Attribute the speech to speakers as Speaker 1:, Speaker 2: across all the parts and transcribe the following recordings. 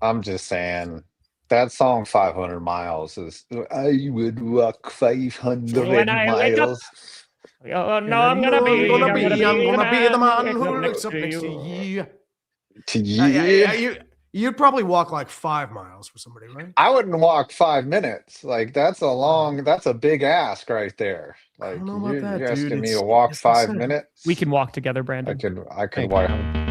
Speaker 1: I'm just saying that song 500 miles is I would walk 500
Speaker 2: When I wake up,
Speaker 1: miles.
Speaker 2: oh no, I'm gonna be
Speaker 3: the man who
Speaker 2: wakes
Speaker 3: looks up next to you.
Speaker 1: To you.
Speaker 3: You'd probably walk like 5 miles for somebody, right?
Speaker 1: I wouldn't walk 5 minutes. Like that's a big ask right there.
Speaker 3: I
Speaker 1: Like
Speaker 3: don't know about that,
Speaker 1: you're asking
Speaker 3: dude.
Speaker 1: me to walk
Speaker 3: It's
Speaker 1: 5
Speaker 3: insane.
Speaker 1: minutes.
Speaker 2: We can walk together, Brandon.
Speaker 1: I could
Speaker 4: Thank
Speaker 1: walk.
Speaker 4: you.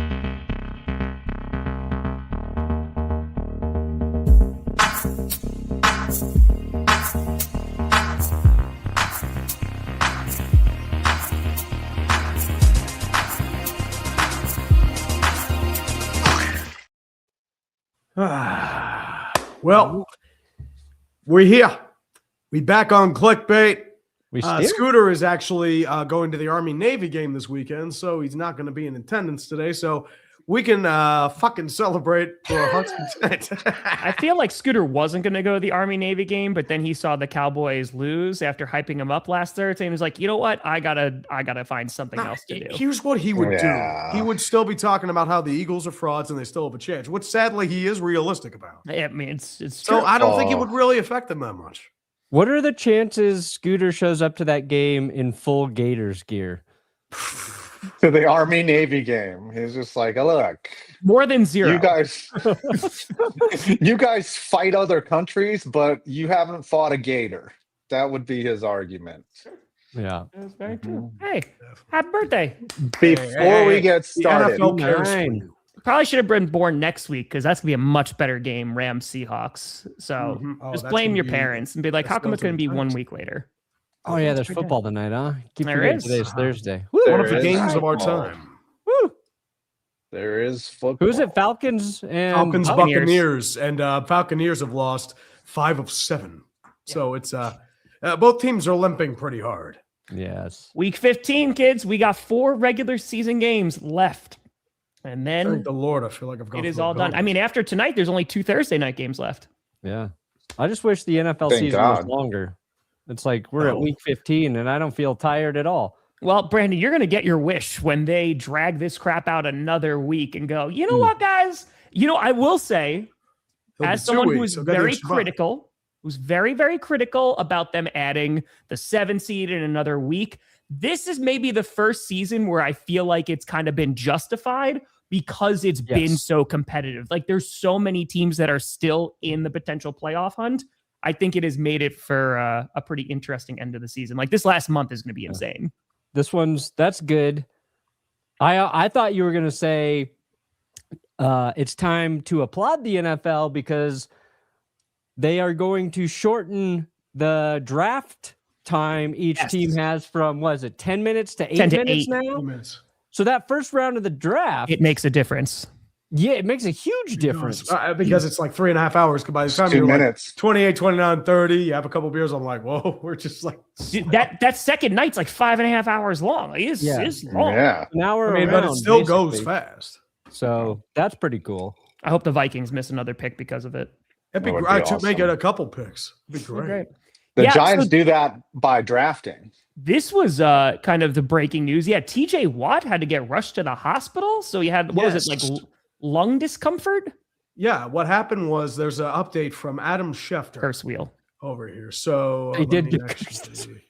Speaker 3: Well, we're here. We back on Clickbait.
Speaker 4: We still?
Speaker 3: Scooter is actually going to the Army-Navy game this weekend, so he's not going to be in attendance today. So we can fucking celebrate for our heart's content.
Speaker 2: I feel like Scooter wasn't going to go to the Army-Navy game, but then he saw the Cowboys lose after hyping him up last Thursday, and he was like, you know what? I gotta find something else to do.
Speaker 3: Here's what he would
Speaker 1: Yeah.
Speaker 3: do. He would still be talking about how the Eagles are frauds and they still have a chance, which sadly he is realistic about.
Speaker 2: I mean, it's true.
Speaker 3: So I don't think it would really affect them that much.
Speaker 4: What are the chances Scooter shows up to that game in full Gators gear?
Speaker 1: To the Army Navy game. He's just like, look,
Speaker 2: More than zero.
Speaker 1: you guys fight other countries, but you haven't fought a gator. That would be his argument.
Speaker 4: Yeah.
Speaker 2: That's very true. Hey, happy birthday.
Speaker 1: Before we get
Speaker 3: The
Speaker 1: started,
Speaker 3: NFL cares for
Speaker 4: Nine.
Speaker 3: you.
Speaker 2: Probably should have been born next week because that's gonna be a much better game, Rams Seahawks. So
Speaker 3: Mhm. Oh,
Speaker 2: just
Speaker 3: that's
Speaker 2: blame
Speaker 3: gonna
Speaker 2: your
Speaker 3: be-
Speaker 2: parents and be like,
Speaker 3: that's
Speaker 2: how come it's gonna be
Speaker 3: those are
Speaker 2: 1
Speaker 3: nice.
Speaker 2: week later?
Speaker 4: Oh, yeah, there's football tonight, huh? Keep
Speaker 2: There
Speaker 4: forgetting
Speaker 2: is.
Speaker 4: Today's Thursday.
Speaker 3: One of the
Speaker 1: There is
Speaker 3: games of our
Speaker 1: football.
Speaker 3: time.
Speaker 4: Woo!
Speaker 1: there is football.
Speaker 4: Who's it? Falcons and
Speaker 3: Falcons,
Speaker 2: Buccaneers.
Speaker 3: Buccaneers, and Falconeers have lost 5 of 7. So it's both teams are limping pretty hard.
Speaker 4: Yes.
Speaker 2: Week 15, kids. We got 4 regular season games left. And
Speaker 3: Thank
Speaker 2: then
Speaker 3: the Lord, I feel like I've gone.
Speaker 2: it is
Speaker 3: through
Speaker 2: all
Speaker 3: the
Speaker 2: done. I
Speaker 3: gauntlet.
Speaker 2: mean, after tonight, there's only 2 Thursday night games left.
Speaker 4: Yeah. I just wish the NFL
Speaker 1: Thank
Speaker 4: season was
Speaker 1: God.
Speaker 4: longer. It's like we're at
Speaker 3: Oh.
Speaker 4: week 15 and I don't feel tired at all.
Speaker 2: Well, Brandon, you're going to get your wish when they drag this crap out another week and go, you know what, guys? You know, I will say,
Speaker 3: It'll be
Speaker 2: as
Speaker 3: 2
Speaker 2: someone who
Speaker 3: weeks,
Speaker 2: was
Speaker 3: so get the
Speaker 2: very
Speaker 3: extra bye.
Speaker 2: critical, who's very, very critical about them adding the 7 seed in another week, this is maybe the first season where I feel like it's kind of been justified because it's been
Speaker 4: Yes.
Speaker 2: so competitive. Like there's so many teams that are still in the potential playoff hunt. I think it has made it for a pretty interesting end of the season. Like this last month is going to be insane.
Speaker 4: That's good. I thought you were going to say it's time to applaud the NFL because they are going to shorten the draft time each
Speaker 2: Yes.
Speaker 4: team has from, what is it, 10 minutes to 8
Speaker 2: 10 to
Speaker 4: minutes
Speaker 2: 8.
Speaker 4: now?
Speaker 3: 2 minutes.
Speaker 4: So that first round of the draft,
Speaker 2: It makes a difference.
Speaker 4: yeah, it makes a huge difference.
Speaker 3: Because it's like 3.5 hours. By the time
Speaker 1: 2
Speaker 3: you're
Speaker 1: minutes.
Speaker 3: like 28, 29, 30, you have a couple beers. I'm like, whoa, we're just like
Speaker 2: Dude, that second night's like 5.5 hours long. Like, it's long.
Speaker 1: Yeah.
Speaker 4: An hour
Speaker 3: I mean, but it
Speaker 4: around,
Speaker 3: still goes
Speaker 4: basically.
Speaker 3: fast.
Speaker 4: So that's pretty cool.
Speaker 2: I hope the Vikings miss another pick because of it.
Speaker 3: It'd be
Speaker 1: That would
Speaker 3: great
Speaker 1: be
Speaker 3: to make
Speaker 1: awesome.
Speaker 3: it a couple picks. It'd be great.
Speaker 1: The
Speaker 2: Yeah,
Speaker 1: Giants
Speaker 2: so-
Speaker 1: do that by drafting.
Speaker 2: This was kind of the breaking news. Yeah, TJ Watt had to get rushed to the hospital. So he had, what was it,
Speaker 3: Yes.
Speaker 2: like lung discomfort?
Speaker 3: Yeah, what happened was there's an update from Adam Schefter
Speaker 2: Curse wheel.
Speaker 3: over here. So
Speaker 4: He
Speaker 3: let
Speaker 4: did
Speaker 3: me
Speaker 4: get
Speaker 3: actually-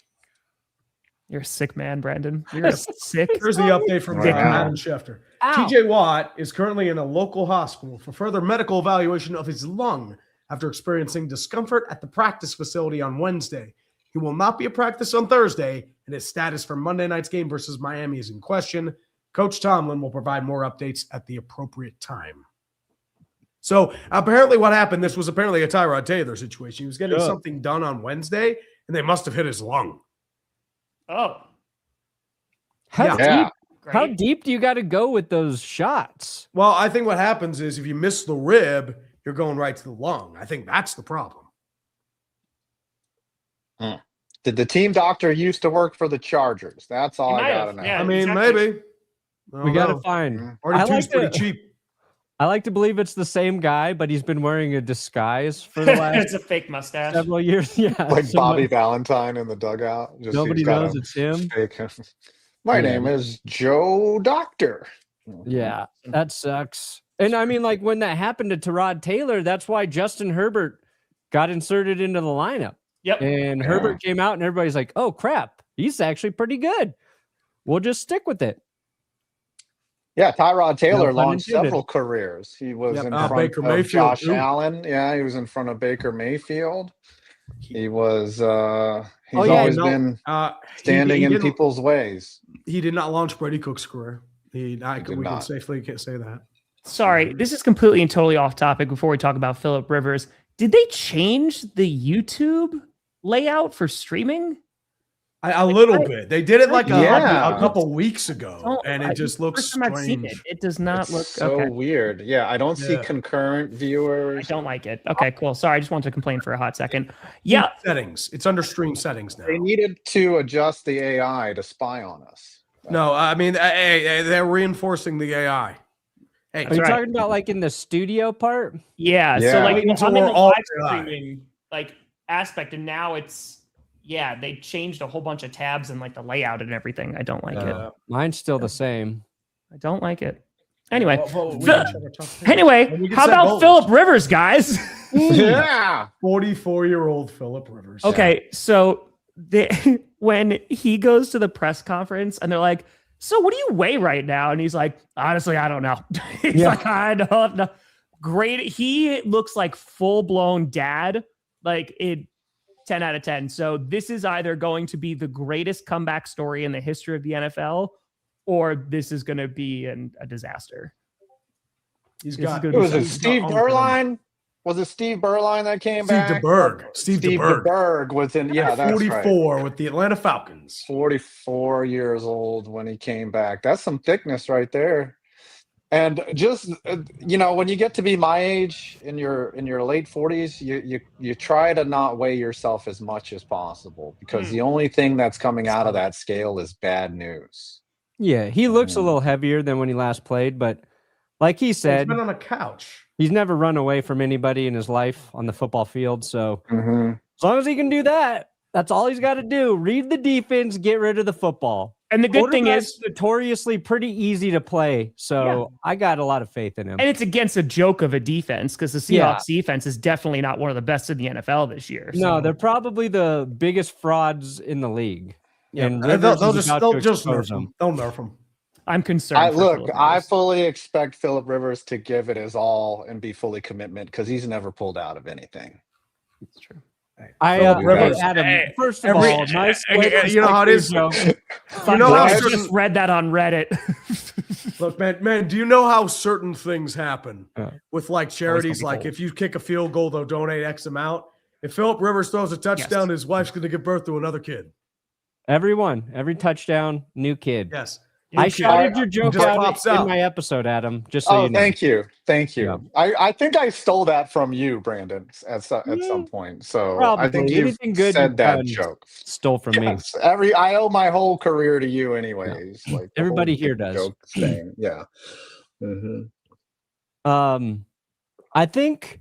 Speaker 2: You're a sick man, Brandon. You're a sick.
Speaker 3: Here's the update from
Speaker 1: Wow.
Speaker 3: Adam Schefter.
Speaker 4: Ow.
Speaker 3: TJ Watt is currently in a local hospital for further medical evaluation of his lung after experiencing discomfort at the practice facility on Wednesday. He will not be at practice on Thursday, and his status for Monday night's game versus Miami is in question. Coach Tomlin will provide more updates at the appropriate time. So apparently what happened, this was apparently a Tyrod Taylor situation. He was getting
Speaker 4: Yeah.
Speaker 3: something done on Wednesday, and they must have hit his lung.
Speaker 2: Oh,
Speaker 4: How
Speaker 1: Yeah.
Speaker 4: deep? How deep do you got to go with those shots?
Speaker 3: Well, I think what happens is if you miss the rib, you're going right to the lung. I think that's the problem.
Speaker 1: Did the team doctor used to work for the Chargers? That's all
Speaker 2: He
Speaker 1: I
Speaker 2: might
Speaker 1: gotta
Speaker 2: have,
Speaker 1: know.
Speaker 2: yeah.
Speaker 3: I mean,
Speaker 2: exactly.
Speaker 3: maybe. I
Speaker 4: We
Speaker 3: don't
Speaker 4: got to
Speaker 3: know.
Speaker 4: find.
Speaker 1: Mhm.
Speaker 3: Already
Speaker 4: I
Speaker 3: two's
Speaker 4: like
Speaker 3: pretty
Speaker 4: to-
Speaker 3: cheap.
Speaker 4: I like to believe it's the same guy, but he's been wearing a disguise for the last
Speaker 2: it's a fake mustache.
Speaker 4: several years. Yeah,
Speaker 1: Like
Speaker 4: so
Speaker 1: Bobby Valentine in the dugout. Just
Speaker 4: Nobody
Speaker 1: he's got
Speaker 4: knows
Speaker 1: a
Speaker 4: it's him.
Speaker 1: fake- My
Speaker 4: Yeah.
Speaker 1: name is Joe Doctor.
Speaker 4: Yeah, that sucks. And I mean, like when that happened to Tyrod Taylor, that's why Justin Herbert got inserted into the lineup.
Speaker 2: Yep.
Speaker 4: And Herbert came out and everybody's like, oh, crap, he's actually pretty good. We'll just stick with it.
Speaker 1: Yeah, Tyrod Taylor
Speaker 4: No pun
Speaker 1: launched
Speaker 4: intended.
Speaker 1: several careers. He was in front
Speaker 3: Baker
Speaker 1: of
Speaker 3: Mayfield,
Speaker 1: Josh
Speaker 3: too.
Speaker 1: Allen. Yeah, he was in front of Baker Mayfield. He was he's
Speaker 4: yeah,
Speaker 1: always been standing in people's ways.
Speaker 3: He did not launch Brady Cook's career. We
Speaker 1: did
Speaker 3: can
Speaker 1: not.
Speaker 3: safely say that.
Speaker 2: Sorry, this is completely and totally off topic before we talk about Phillip Rivers. Did they change the YouTube layout for streaming?
Speaker 3: A little bit. They did it like
Speaker 1: Yeah.
Speaker 3: a couple weeks ago, and it just looks
Speaker 2: First time I've seen
Speaker 3: strange.
Speaker 2: it. It does not look
Speaker 1: So
Speaker 2: okay.
Speaker 1: weird. Yeah, I don't see
Speaker 3: Yeah.
Speaker 1: concurrent
Speaker 2: I
Speaker 1: viewers.
Speaker 2: don't like it. Okay, cool. Sorry, I just wanted to complain for a hot second. Yeah,
Speaker 3: Settings. It's under stream settings now.
Speaker 1: They needed to adjust the AI to spy on us.
Speaker 3: No, I mean, they're reinforcing the AI. Hey,
Speaker 4: Are you
Speaker 2: right.
Speaker 4: talking about like in the studio part?
Speaker 2: yeah. So
Speaker 1: Yeah.
Speaker 2: like
Speaker 3: Waiting
Speaker 2: I'm in the
Speaker 3: for all
Speaker 2: live
Speaker 3: AI.
Speaker 2: streaming like aspect, and now it's they changed a whole bunch of tabs and like the layout and everything. I don't like it.
Speaker 4: Mine's still the same.
Speaker 2: I don't like it. Anyway,
Speaker 3: we
Speaker 2: Phil-
Speaker 3: can check our top 10.
Speaker 2: anyway,
Speaker 3: And we can
Speaker 2: how
Speaker 3: set
Speaker 2: about
Speaker 3: goals.
Speaker 2: Phillip Rivers, guys?
Speaker 1: Yeah.
Speaker 3: 44-year-old Phillip Rivers.
Speaker 2: Okay, so when he goes to the press conference and they're like, "So what do you weigh right now?" And he's like, "Honestly, I don't know." He's like, "I don't know." Great. He looks like full-blown dad, like it 10 out of 10. So this is either going to be the greatest comeback story in the history of the NFL, or this is going to be a disaster.
Speaker 3: He's
Speaker 2: This is
Speaker 3: got.
Speaker 2: good.
Speaker 1: It was it
Speaker 3: he's
Speaker 1: Steve
Speaker 3: got-
Speaker 1: Berline? Was it Steve Berline that came
Speaker 3: Steve
Speaker 1: back?
Speaker 3: DeBerg. Steve DeBerg.
Speaker 1: DeBerg was in. Yeah, that's
Speaker 3: 44
Speaker 1: right.
Speaker 3: with the Atlanta Falcons.
Speaker 1: 44 years old when he came back. That's some thickness right there. And just when you get to be my age in your late 40s, you try to not weigh yourself as much as possible, because the only thing that's coming out of that scale is bad news.
Speaker 4: Yeah, he looks a little heavier than when he last played, but like he
Speaker 3: He's
Speaker 4: said,
Speaker 3: been on a couch.
Speaker 4: he's never run away from anybody in his life on the football field. So
Speaker 1: Mhm.
Speaker 4: as long as he can do that, that's all he's got to do. Read the defense, get rid of the football.
Speaker 2: And the good thing is,
Speaker 4: notoriously pretty easy to play. So I got a lot of faith in him.
Speaker 2: and it's against a joke of a defense, because the Seahawks defense is definitely not one of the best in the NFL this year.
Speaker 4: No,
Speaker 2: So.
Speaker 4: they're probably the biggest frauds in the league.
Speaker 3: Yeah,
Speaker 4: And
Speaker 3: they'll
Speaker 4: Rivers is about to
Speaker 3: just
Speaker 4: expose
Speaker 3: nerf him. They'll nerf him.
Speaker 2: I'm concerned.
Speaker 1: I fully expect Phillip Rivers to give it his all and be fully commitment, because he's never pulled out of anything.
Speaker 2: It's true.
Speaker 3: Rivers-
Speaker 4: Adam,
Speaker 3: hey,
Speaker 4: first of all, nice.
Speaker 3: you know how it is.
Speaker 4: Joe.
Speaker 3: You know how
Speaker 2: I
Speaker 3: certain,
Speaker 2: just read that on Reddit.
Speaker 3: look, man, do you know how certain things happen
Speaker 4: Yeah.
Speaker 3: with like charities? Like if you kick a field goal, they'll donate X amount. If Phillip Rivers throws a touchdown, his wife's going to give birth to another kid.
Speaker 4: Every touchdown, new kid.
Speaker 3: Yes.
Speaker 4: I shouted your joke
Speaker 3: just
Speaker 4: out
Speaker 3: pops
Speaker 4: in
Speaker 3: out.
Speaker 4: my episode, Adam. Just so
Speaker 1: Oh,
Speaker 4: you know.
Speaker 1: thank you.
Speaker 4: Yeah.
Speaker 1: I think I stole that from you, Brandon, at some point. So I think
Speaker 4: Probably.
Speaker 1: you've
Speaker 4: Anything good
Speaker 1: said
Speaker 4: you've
Speaker 1: that
Speaker 4: done
Speaker 1: joke.
Speaker 4: Stole from me.
Speaker 1: Yes, I owe my whole career to you, anyways. Like the
Speaker 4: Everybody
Speaker 1: whole
Speaker 4: here does.
Speaker 1: joke thing. Yeah. Mhm.
Speaker 4: I think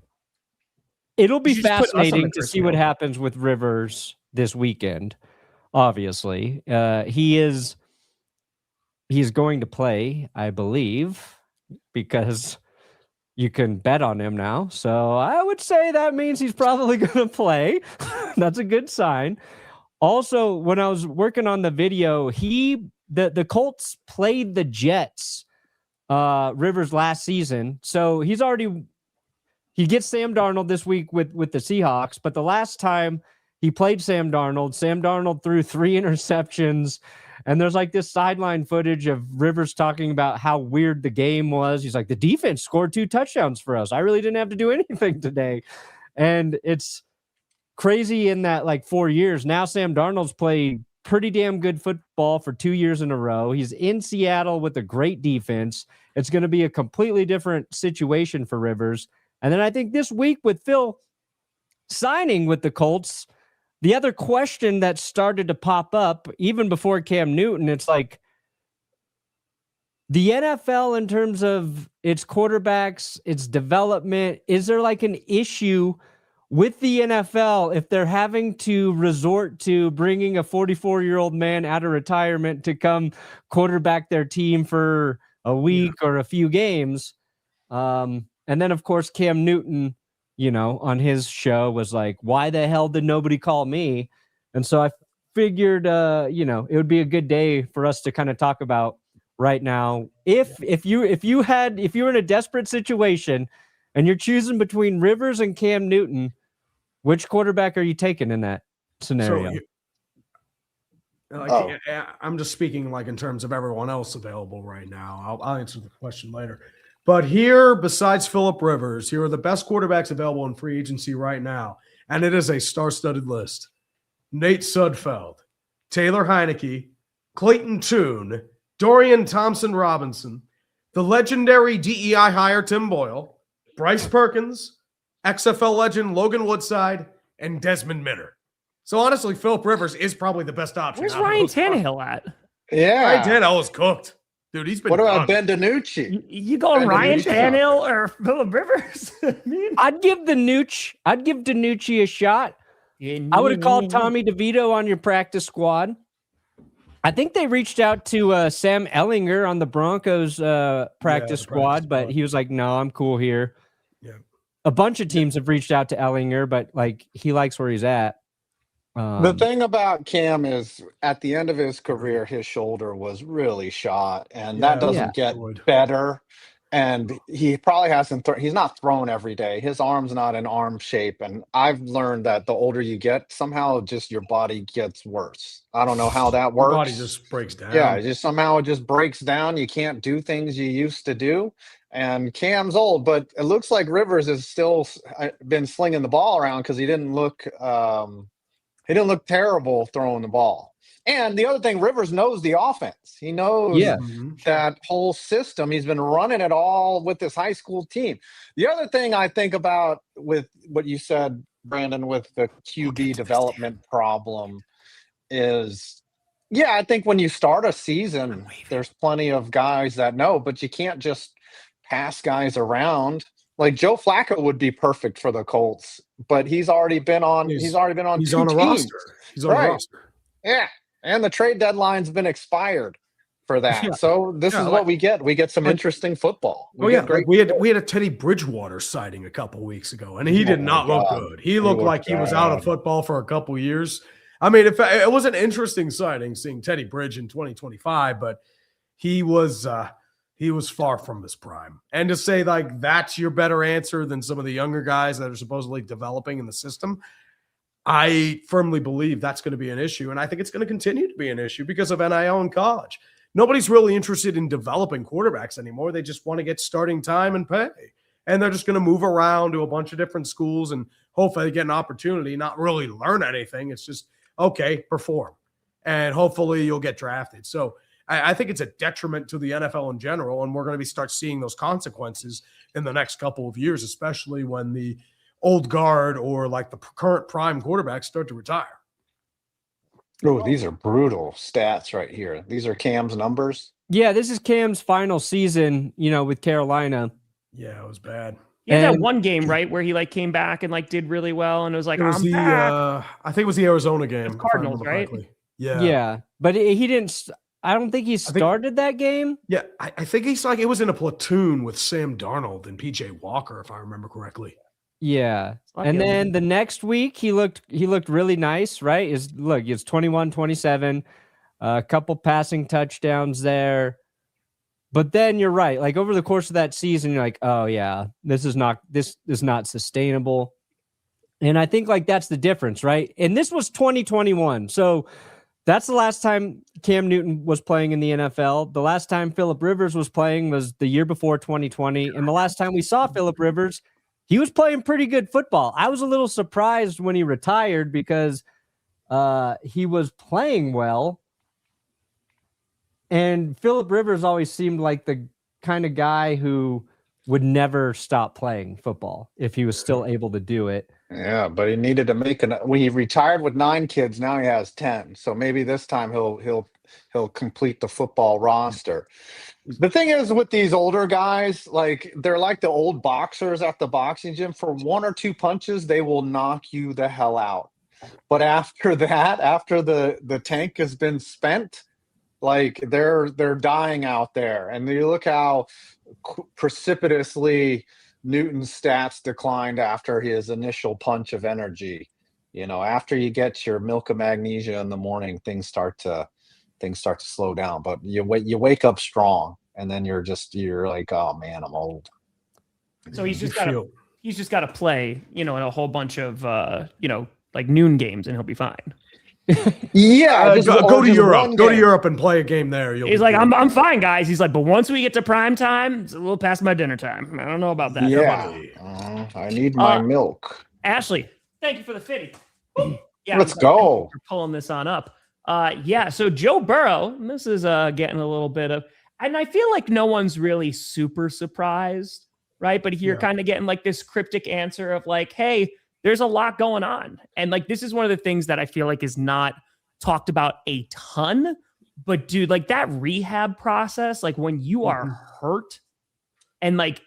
Speaker 4: it'll be
Speaker 2: You just put us on the
Speaker 4: fascinating to
Speaker 2: first
Speaker 4: see what
Speaker 2: row.
Speaker 4: happens with Rivers this weekend. Obviously, he's going to play, I believe, because you can bet on him now. So I would say that means he's probably going to play. That's a good sign. Also, when I was working on the video, the Colts played the Jets, Rivers last season. So he gets Sam Darnold this week with the Seahawks, but the last time he played Sam Darnold threw 3 interceptions. And there's like this sideline footage of Rivers talking about how weird the game was. He's like, the defense scored 2 touchdowns for us. I really didn't have to do anything today. And it's crazy in that like 4 years. Now Sam Darnold's played pretty damn good football for 2 years in a row. He's in Seattle with a great defense. It's going to be a completely different situation for Rivers. And then I think this week with Phil signing with the Colts, the other question that started to pop up even before Cam Newton, it's like the NFL in terms of its quarterbacks, its development, is there like an issue with the NFL if they're having to resort to bringing a 44-year-old man out of retirement to come quarterback their team for a week or a few games? And then, of course, Cam Newton, on his show was like, why the hell did nobody call me? And so I figured, it would be a good day for us to kind of talk about right now. If you were in a desperate situation and you're choosing between Rivers and Cam Newton, which quarterback are you taking in that scenario?
Speaker 3: I'm just speaking like in terms of everyone else available right now. I'll answer the question later. But here, besides Phillip Rivers, here are the best quarterbacks available in free agency right now. And it is a star-studded list. Nate Sudfeld, Taylor Heineke, Clayton Tune, Dorian Thompson-Robinson, the legendary DEI hire Tim Boyle, Bryce Perkins, XFL legend Logan Woodside, and Desmond Minner. So honestly, Phillip Rivers is probably the best option.
Speaker 2: Where's Ryan Tannehill at?
Speaker 1: Yeah.
Speaker 3: Ryan Tannehill is cooked. Dude, he's been
Speaker 1: What about
Speaker 3: done.
Speaker 1: Ben DiNucci?
Speaker 2: You going Ryan Tannehill or Phillip Rivers?
Speaker 4: I'd give DiNucci a shot. I would have called Tommy DeVito on your practice squad. I think they reached out to Sam Ellinger on the Broncos practice squad, but he was like, no, I'm cool here.
Speaker 3: Yeah.
Speaker 4: A bunch of teams have reached out to Ellinger, but like he likes where he's at.
Speaker 1: The thing about Cam is at the end of his career, his shoulder was really shot, and that doesn't get better. And he probably hasn't, he's not thrown every day. His arm's not in arm shape. And I've learned that the older you get, somehow just your body gets worse. I don't know how that works.
Speaker 3: Your body just breaks down.
Speaker 1: Yeah, somehow it just breaks down. You can't do things you used to do. And Cam's old, but it looks like Rivers has still been slinging the ball around because he didn't look terrible throwing the ball. And the other thing, Rivers knows the offense. He knows that whole system. He's been running it all with this high school team. The other thing I think about with what you said, Brandon, with the QB development problem is, I think when you start a season, there's plenty of guys that know, but you can't just pass guys around. Like Joe Flacco would be perfect for the Colts, but he's already been on. He's on
Speaker 3: a
Speaker 1: teams.
Speaker 3: roster. He's on a roster.
Speaker 1: Yeah, and the trade deadline's been expired for that. Yeah. So this is what we get. We get some interesting football.
Speaker 3: We had a Teddy Bridgewater sighting a couple weeks ago, and he did not look good. He looked like he was out of football for a couple years. I mean, it was an interesting sighting seeing Teddy Bridge in 2025, but he was far from his prime. And to say like that's your better answer than some of the younger guys that are supposedly developing in the system, I firmly believe that's going to be an issue. And I think it's going to continue to be an issue because of NIL in college. Nobody's really interested in developing quarterbacks anymore. They just want to get starting time and pay. And they're just going to move around to a bunch of different schools and hopefully get an opportunity, not really learn anything. It's just, okay, perform. And hopefully you'll get drafted. So I think it's a detriment to the NFL in general, and we're going to start seeing those consequences in the next couple of years, especially when the old guard or like the current prime quarterbacks start to retire.
Speaker 1: Oh, these are brutal stats right here. These are Cam's numbers.
Speaker 4: Yeah, this is Cam's final season, with Carolina.
Speaker 3: Yeah, it was bad.
Speaker 2: He had that one game, right, where he like came back and like did really well, and it was like, I'm back.
Speaker 3: I think it was the Arizona game.
Speaker 2: Cardinals, right?
Speaker 3: Correctly. Yeah.
Speaker 4: Yeah, but he didn't. I don't think he started that game.
Speaker 3: Yeah, I think it was in a platoon with Sam Darnold and PJ Walker, if I remember correctly.
Speaker 4: Yeah. And then the next week he looked really nice, right? It's 21-27, a couple passing touchdowns there. But then you're right. Like over the course of that season, you're like, oh yeah, this is not sustainable. And I think like that's the difference, right? And this was 2021. So that's the last time Cam Newton was playing in the NFL. The last time Phillip Rivers was playing was the year before 2020. And the last time we saw Phillip Rivers, he was playing pretty good football. I was a little surprised when he retired because he was playing well. And Phillip Rivers always seemed like the kind of guy who would never stop playing football if he was still able to do it.
Speaker 1: Yeah, but he needed to make when he retired with 9 kids, now he has 10. So maybe this time he'll complete the football roster. The thing is with these older guys, like they're like the old boxers at the boxing gym. For 1 or 2 punches, they will knock you the hell out. But after that, after the tank has been spent, Like they're dying out there, and you look how precipitously Newton's stats declined after his initial punch of energy. After you get your milk of magnesia in the morning, things start to slow down. But you wake up strong, and then you're like, oh man, I'm old.
Speaker 2: So he's just got to play, in a whole bunch of like noon games, and he'll be fine.
Speaker 1: Yeah,
Speaker 3: go to Europe. Go to Europe and play a game there.
Speaker 2: He's like, I'm fine, guys. He's like, but once we get to prime time, it's a little past my dinner time. I don't know about that.
Speaker 1: Yeah, I need my milk.
Speaker 2: Ashley, thank you for the fitty. Yeah,
Speaker 1: let's go.
Speaker 2: We're pulling this on up. So Joe Burrow, this is getting a little bit of, and I feel like no one's really super surprised, right? But you're kind of getting like this cryptic answer of like, hey, there's a lot going on. And like, this is one of the things that I feel like is not talked about a ton, but dude, like that rehab process, like when you are hurt, and like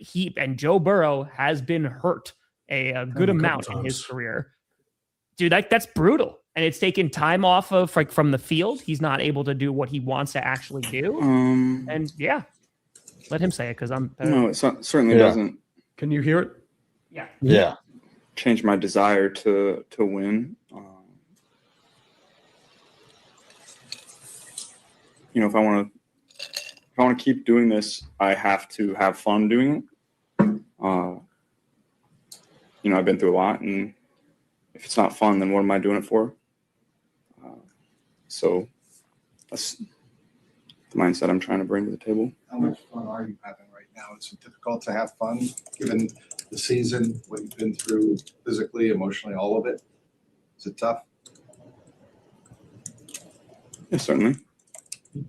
Speaker 2: Joe Burrow has been hurt a good amount in his career. Dude, that's brutal. And it's taken time off of like from the field. He's not able to do what he wants to actually do. And yeah, let him say it because I'm better.
Speaker 5: No, it certainly doesn't.
Speaker 3: Can you hear it?
Speaker 2: Yeah.
Speaker 1: Yeah.
Speaker 5: Change my desire to win. If I want to keep doing this, I have to have fun doing it. I've been through a lot, and if it's not fun, then what am I doing it for? So that's the mindset I'm trying to bring to the table.
Speaker 6: How much fun are you having right now? It's difficult to have fun given the season, what you've been through physically, emotionally, all of it. Is it tough?
Speaker 5: Yeah, certainly.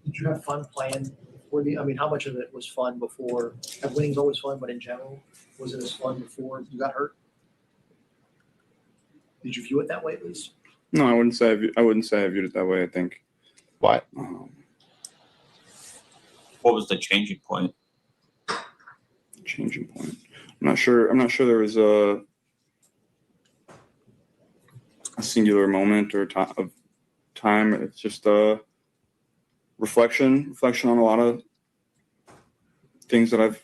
Speaker 7: Did you have fun playing before how much of it was fun before? Winning's always fun, but in general, was it as fun before you got hurt? Did you view it that way, at least?
Speaker 5: No, I wouldn't say I viewed it that way. I think.
Speaker 1: What?
Speaker 8: What was the changing point?
Speaker 5: Changing point. I'm not sure there was a singular moment or of time. It's just a reflection on a lot of things that I've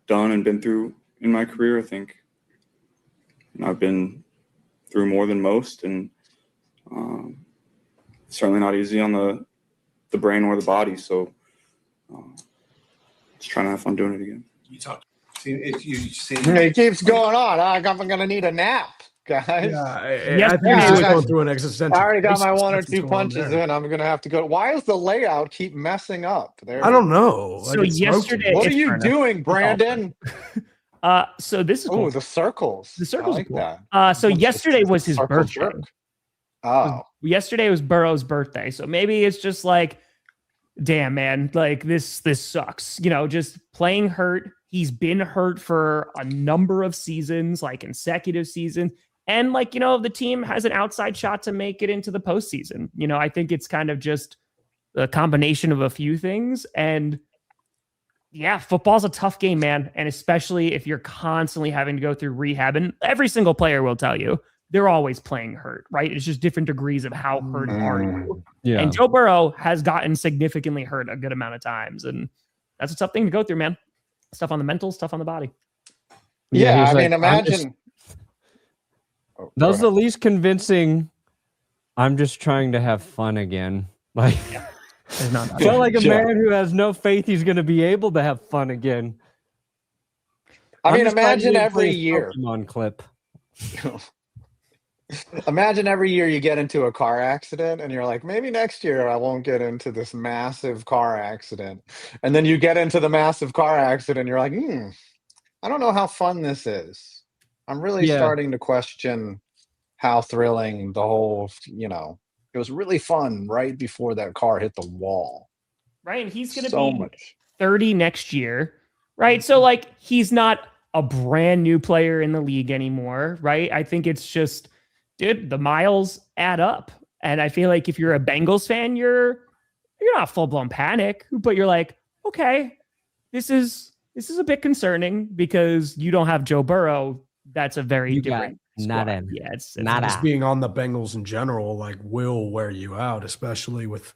Speaker 5: done and been through in my career. I think I've been through more than most, and certainly not easy on the brain or the body. So just trying to have fun doing it again.
Speaker 1: It keeps going on. I'm going to need a nap, guys.
Speaker 3: I think he's going through an existential.
Speaker 1: I already got my one or two punches in. I'm going to have to go. Why does the layout keep messing up?
Speaker 3: I don't know.
Speaker 2: So yesterday,
Speaker 1: what are you doing, Brandon?
Speaker 2: So this is
Speaker 1: cool. The circles.
Speaker 2: The circles
Speaker 1: I like
Speaker 2: cool.
Speaker 1: that.
Speaker 2: So yesterday was his birthday.
Speaker 1: Jerk. Oh.
Speaker 2: Yesterday was Burrow's birthday. So maybe it's just like, damn, man, like this sucks. Just playing hurt. He's been hurt for a number of seasons, like consecutive seasons. And like, the team has an outside shot to make it into the postseason. I think it's kind of just a combination of a few things. And yeah, football's a tough game, man. And especially if you're constantly having to go through rehab, and every single player will tell you they're always playing hurt, right? It's just different degrees of how hurt are you.
Speaker 4: Yeah.
Speaker 2: And Joe Burrow has gotten significantly hurt a good amount of times. And that's a tough thing to go through, man. Stuff on the mental, stuff on the body.
Speaker 1: Yeah, I mean, imagine.
Speaker 4: That was the least convincing. I'm just trying to have fun again. Like, I feel like a man who has no faith he's going to be able to have fun again.
Speaker 1: I mean, imagine every year.
Speaker 4: Pokemon clip.
Speaker 1: Imagine every year you get into a car accident and you're like, maybe next year I won't get into this massive car accident. And then you get into the massive car accident and you're like, I don't know how fun this is. I'm really starting to question how thrilling the whole, it was really fun right before that car hit the wall.
Speaker 2: Right. And he's going to be 30 next year. Right. So like, he's not a brand new player in the league anymore. Right. I think it's just, dude, the miles add up. And I feel like if you're a Bengals fan, you're not full blown panic, but you're like, okay, this is a bit concerning because you don't have Joe Burrow. That's a very different
Speaker 4: not in.
Speaker 2: Yeah, it's
Speaker 3: just being on the Bengals in general, like will wear you out, especially with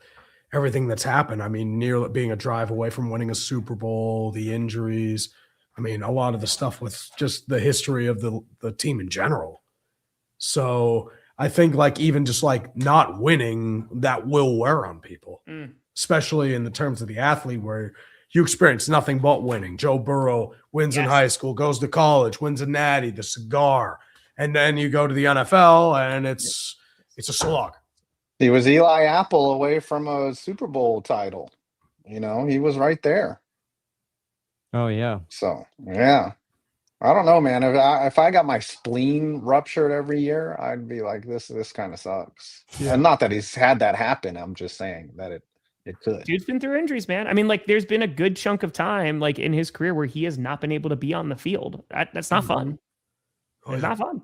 Speaker 3: everything that's happened. I mean, near being a drive away from winning a Super Bowl, the injuries. I mean, a lot of the stuff with just the history of the team in general. So I think like even just like not winning, that will wear on people, especially in the terms of the athlete where you experience nothing but winning. Joe Burrow wins in high school, goes to college, wins a natty, the cigar, and then you go to the NFL and it's a slog.
Speaker 1: He was Eli Apple away from a Super Bowl title. You know, he was right there.
Speaker 4: Oh yeah.
Speaker 1: So yeah, I don't know, man. If I got my spleen ruptured every year, I'd be like, this kind of sucks.
Speaker 3: Yeah.
Speaker 1: And not that he's had that happen. I'm just saying that it could.
Speaker 2: Dude's been through injuries, man. I mean, like, there's been a good chunk of time, like, in his career where he has not been able to be on the field. That's not fun. It's not fun.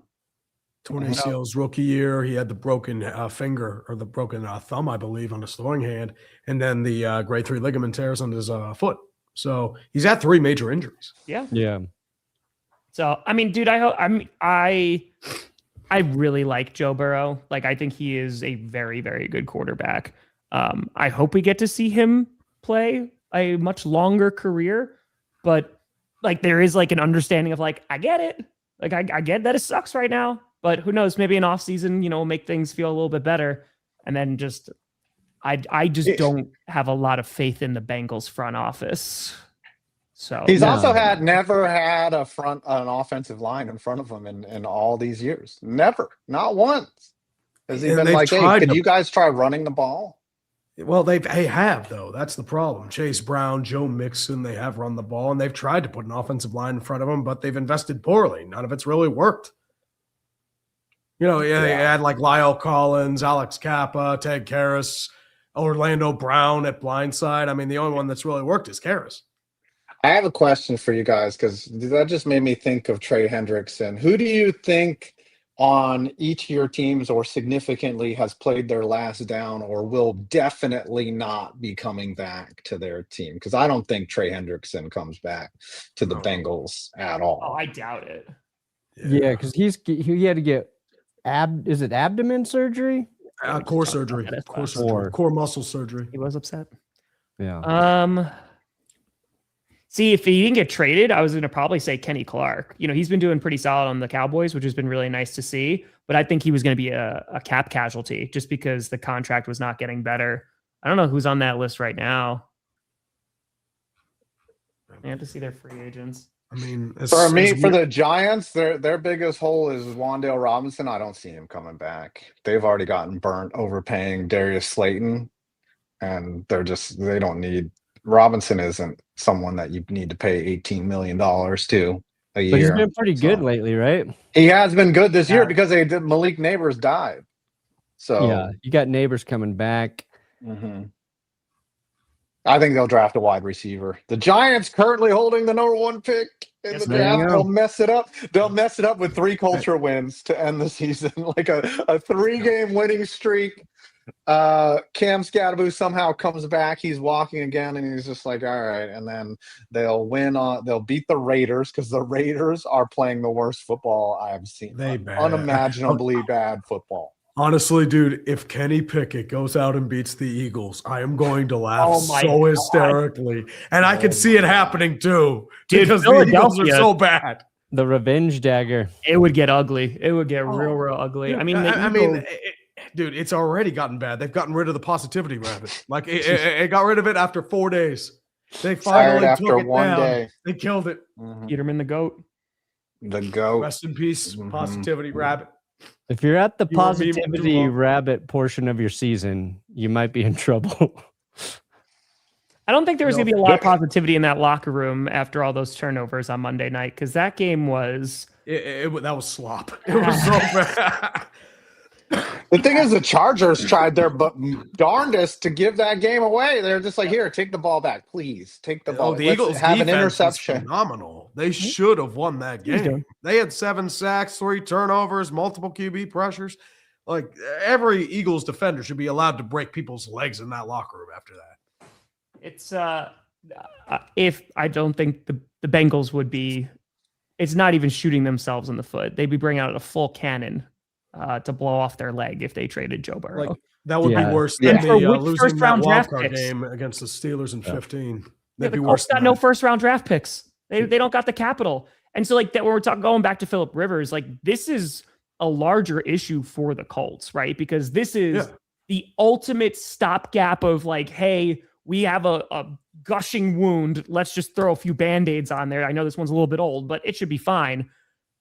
Speaker 3: 20 ACL's rookie year, he had the broken finger or the broken thumb, I believe, on his throwing hand, and then the grade 3 ligament tears on his foot. So he's had 3 major injuries.
Speaker 2: Yeah.
Speaker 4: Yeah.
Speaker 2: So I mean, dude, I really like Joe Burrow. Like, I think he is a very, very good quarterback. I hope we get to see him play a much longer career, but like there is like an understanding of like, I get it. Like I get that it sucks right now, but who knows, maybe an off season, you know, will make things feel a little bit better. And then just, I just don't have a lot of faith in the Bengals front office. So
Speaker 1: He's also never had an offensive line in front of him in all these years. Never, not once. Has he been like, hey, can you guys try running the ball?
Speaker 3: Well, they have, though. That's the problem. Chase Brown, Joe Mixon, they have run the ball, and they've tried to put an offensive line in front of them, but they've invested poorly. None of it's really worked. You know, they had like Lyle Collins, Alex Kappa, Ted Karras, Orlando Brown at blindside. I mean, the only one that's really worked is Karras.
Speaker 1: I have a question for you guys because that just made me think of Trey Hendrickson. Who do you think on each of your teams or significantly has played their last down or will definitely not be coming back to their team? Because I don't think Trey Hendrickson comes back to the Bengals at all.
Speaker 2: Oh, I doubt it.
Speaker 4: Yeah, because he had to get abdomen surgery?
Speaker 3: Core surgery. Core muscle surgery.
Speaker 2: He was upset.
Speaker 4: Yeah.
Speaker 2: See, if he didn't get traded, I was going to probably say Kenny Clark. You know, he's been doing pretty solid on the Cowboys, which has been really nice to see. But I think he was going to be a cap casualty just because the contract was not getting better. I don't know who's on that list right now. I have to see their free agents.
Speaker 3: I mean,
Speaker 1: for the Giants, their biggest hole is Wan'Dale Robinson. I don't see him coming back. They've already gotten burnt overpaying Darius Slayton, and they don't need. Robinson isn't someone that you need to pay $18 million to a year.
Speaker 4: But he's been pretty good lately, right?
Speaker 1: He has been good this year because Malik Neighbors died. So
Speaker 4: yeah, you got Neighbors coming back.
Speaker 1: Mm-hmm. I think they'll draft a wide receiver. The Giants currently holding the number 1 pick in the draft. They'll mess it up. They'll mess it up with 3 culture wins to end the season, like a 3-game winning streak. Cam Scadaboo somehow comes back. He's walking again, and he's just like, all right. And then they'll beat the Raiders because the Raiders are playing the worst football I've seen. Unimaginably bad football.
Speaker 3: Honestly, dude, if Kenny Pickett goes out and beats the Eagles, I am going to laugh so hysterically. And I can see it happening too.
Speaker 2: Dude,
Speaker 3: because the Eagles are so bad.
Speaker 4: The revenge dagger.
Speaker 2: It would get ugly. It would get real ugly.
Speaker 3: Dude, I mean, dude, it's already gotten bad. They've gotten rid of the positivity rabbit. Like it got rid of it after 4 days. They finally took it down. Day. They killed it.
Speaker 2: Mm-hmm. Peterman the goat.
Speaker 1: The goat.
Speaker 3: Rest in peace, positivity rabbit.
Speaker 4: If you're at the positivity rabbit portion of your season, you might be in trouble.
Speaker 2: I don't think there was going to be a lot of positivity in that locker room after all those turnovers on Monday night because that game was...
Speaker 3: that was slop. It was so bad.
Speaker 1: The thing is, the Chargers tried their darndest to give that game away. They're just like, here, take the ball back, please. Take the ball.
Speaker 3: The Eagles have an interception. Phenomenal. They should have won that game. They had 7 sacks, 3 turnovers, multiple QB pressures. Like every Eagles defender should be allowed to break people's legs in that locker room after that.
Speaker 2: It's if I don't think the Bengals would be. It's not even shooting themselves in the foot. They'd be bringing out a full cannon. To blow off their leg if they traded Joe Burrow.
Speaker 3: That would
Speaker 4: Yeah.
Speaker 3: be worse
Speaker 2: And
Speaker 3: than
Speaker 2: for
Speaker 3: the
Speaker 2: which
Speaker 3: losing
Speaker 2: first
Speaker 3: that
Speaker 2: round
Speaker 3: wild
Speaker 2: draft
Speaker 3: card
Speaker 2: picks?
Speaker 3: game against the Steelers in 15.
Speaker 2: Yeah,
Speaker 3: That'd
Speaker 2: the
Speaker 3: be
Speaker 2: Colts
Speaker 3: worse
Speaker 2: got
Speaker 3: than
Speaker 2: no
Speaker 3: that.
Speaker 2: first round draft picks. They don't got the capital. And so like that when we're talking going back to Phillip Rivers, like this is a larger issue for the Colts, right? Because this is the ultimate stopgap of like, hey, we have a gushing wound. Let's just throw a few band-aids on there. I know this one's a little bit old, but it should be fine.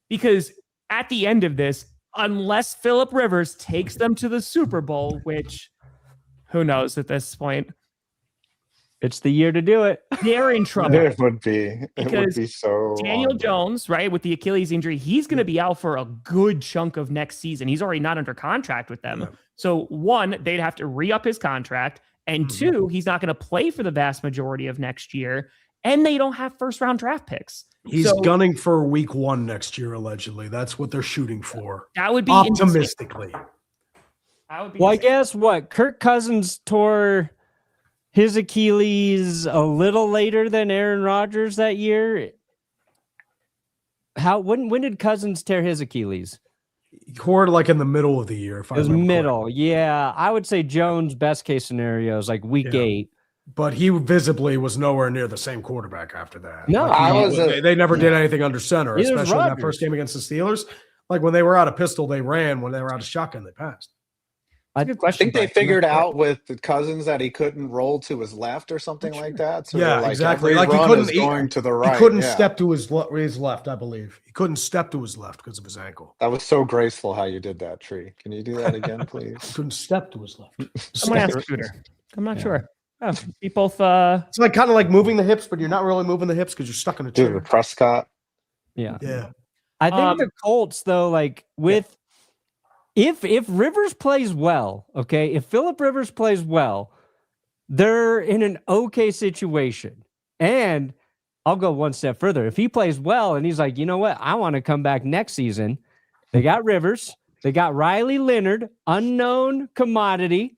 Speaker 2: Because at the end of this, unless Phillip Rivers takes them to the Super Bowl, which who knows at this point,
Speaker 4: It's the year to do it.
Speaker 2: they're in trouble.
Speaker 1: It would be. It would
Speaker 2: Because
Speaker 1: be so.
Speaker 2: Daniel
Speaker 1: long.
Speaker 2: Jones, right, with the Achilles injury, he's going to be out for a good chunk of next season. He's already not under contract with them.
Speaker 3: Yeah.
Speaker 2: So, one, they'd have to re-up his contract. And two, he's not going to play for the vast majority of next year. And they don't have first-round draft picks.
Speaker 3: He's
Speaker 2: So,
Speaker 3: gunning for week 1 next year, allegedly. That's what they're shooting for.
Speaker 2: that would be
Speaker 3: Optimistically.
Speaker 2: insane. That would be
Speaker 4: Well, I
Speaker 2: insane.
Speaker 4: guess what Kirk Cousins tore his Achilles a little later than Aaron Rodgers that year. When did Cousins tear his Achilles?
Speaker 3: Toward like in the middle of the year. If
Speaker 4: It was
Speaker 3: I remember
Speaker 4: middle.
Speaker 3: correctly.
Speaker 4: Yeah, I would say Jones' best case scenario is like week
Speaker 3: Yeah.
Speaker 4: 8.
Speaker 3: But he visibly was nowhere near the same quarterback after that.
Speaker 4: No,
Speaker 3: Like,
Speaker 1: I was a-
Speaker 3: they never did anything under center,
Speaker 4: Neither was
Speaker 3: especially in that
Speaker 4: Rodgers.
Speaker 3: first game against the Steelers. Like when they were out of pistol, they ran. When they were out of shotgun, they passed.
Speaker 2: That's a good
Speaker 1: I
Speaker 2: question.
Speaker 1: think they
Speaker 2: Bryce. I'm not
Speaker 1: figured
Speaker 2: sure.
Speaker 1: out with the Cousins that he couldn't roll to his left or something like that. So
Speaker 3: Yeah,
Speaker 1: like
Speaker 3: exactly.
Speaker 1: every
Speaker 3: Like he
Speaker 1: run
Speaker 3: couldn't-
Speaker 1: is
Speaker 3: he-
Speaker 1: going to the right.
Speaker 3: He couldn't
Speaker 1: yeah.
Speaker 3: step to his left, I believe. He couldn't step to his left because of his ankle.
Speaker 1: That was so graceful how you did that, Tree. Can you do that again,
Speaker 3: He
Speaker 1: please?
Speaker 3: couldn't step to his left.
Speaker 2: Someone ask Scooter. I'm not sure. We both
Speaker 3: It's like kind of like moving the hips, but you're not really moving the hips because you're stuck in a chair.
Speaker 1: Dude, Prescott.
Speaker 4: Yeah.
Speaker 3: Yeah.
Speaker 4: I think
Speaker 2: Um,
Speaker 4: the Colts, though, like with if Rivers plays well, okay, if Phillip Rivers plays well, they're in an okay situation. And I'll go one step further. If he plays well and he's like, you know what, I want to come back next season, they got Rivers, they got Riley Leonard, unknown commodity,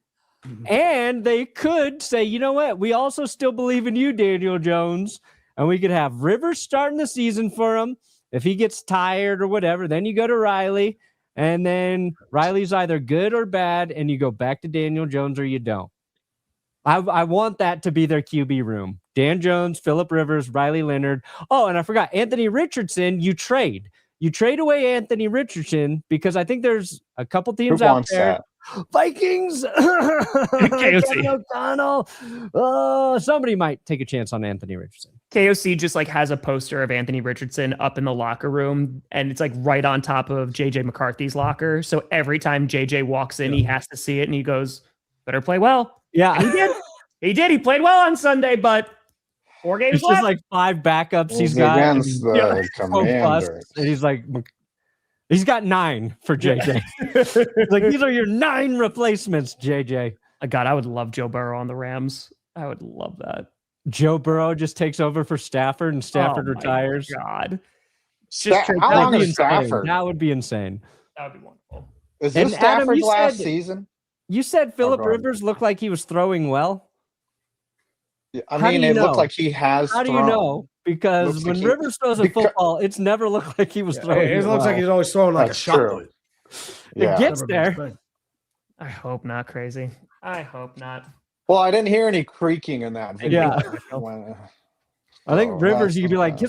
Speaker 4: and they could say, you know what, we also still believe in you, Daniel Jones, and we could have Rivers starting the season for him. If he gets tired or whatever, then you go to Riley, and then Riley's either good or bad, and you go back to Daniel Jones or you don't. I want that to be their QB room. Dan Jones, Phillip Rivers, Riley Leonard. Oh, and I forgot, Anthony Richardson, you trade. You trade away Anthony Richardson because I think there's a couple teams
Speaker 1: Who
Speaker 4: out
Speaker 1: wants
Speaker 4: there.
Speaker 1: that?
Speaker 4: Vikings.
Speaker 2: KOC.
Speaker 4: Kevin O'Connell. Oh, somebody might take a chance on Anthony Richardson.
Speaker 2: KOC just like has a poster of Anthony Richardson up in the locker room, and it's like right on top of JJ McCarthy's locker. So every time JJ walks in, he has to see it, and he goes, "Better play well."
Speaker 4: Yeah.
Speaker 2: And he did. He did. He played well on Sunday, but 4 games
Speaker 4: It's
Speaker 2: left.
Speaker 4: just like 5 backups he's
Speaker 1: It's
Speaker 4: got.
Speaker 1: against the
Speaker 4: Yeah, so bust.
Speaker 1: Commanders.
Speaker 4: And he's like, he's got 9 for JJ. It's like, these are your 9 replacements, JJ.
Speaker 2: God, I would love Joe Burrow on the Rams. I would love that.
Speaker 4: Joe Burrow just takes over for Stafford and Stafford
Speaker 2: Oh my
Speaker 4: retires.
Speaker 2: God,
Speaker 1: How
Speaker 2: trade-
Speaker 1: long
Speaker 4: That would be
Speaker 1: is
Speaker 4: insane.
Speaker 1: Stafford?
Speaker 4: That would be insane.
Speaker 2: that would be wonderful.
Speaker 1: Is this
Speaker 4: And Adam,
Speaker 1: Stafford's
Speaker 4: you
Speaker 1: last
Speaker 4: said-
Speaker 1: season?
Speaker 4: You said Phillip
Speaker 1: go ahead.
Speaker 4: Rivers looked like he was throwing well.
Speaker 1: Yeah, I
Speaker 4: How do
Speaker 1: mean,
Speaker 4: you
Speaker 1: it looked
Speaker 4: know?
Speaker 1: like he has.
Speaker 4: How do you
Speaker 1: thrown.
Speaker 4: know? Because
Speaker 1: Looks
Speaker 4: when
Speaker 1: like he-
Speaker 4: Rivers throws a
Speaker 1: because-
Speaker 4: football, it's never looked like he was throwing
Speaker 3: It looks like
Speaker 4: well.
Speaker 3: he's always throwing like
Speaker 1: That's
Speaker 3: a shot
Speaker 1: true.
Speaker 3: put.
Speaker 1: Yeah.
Speaker 4: It gets
Speaker 3: Never been his
Speaker 4: there.
Speaker 3: thing.
Speaker 2: I hope not. Crazy. I hope not.
Speaker 1: Well, I didn't hear any creaking in that video.
Speaker 4: Yeah.
Speaker 1: When-
Speaker 4: I think
Speaker 1: Oh,
Speaker 4: Rivers,
Speaker 1: that's
Speaker 4: you could be
Speaker 1: not
Speaker 4: like,
Speaker 1: bad.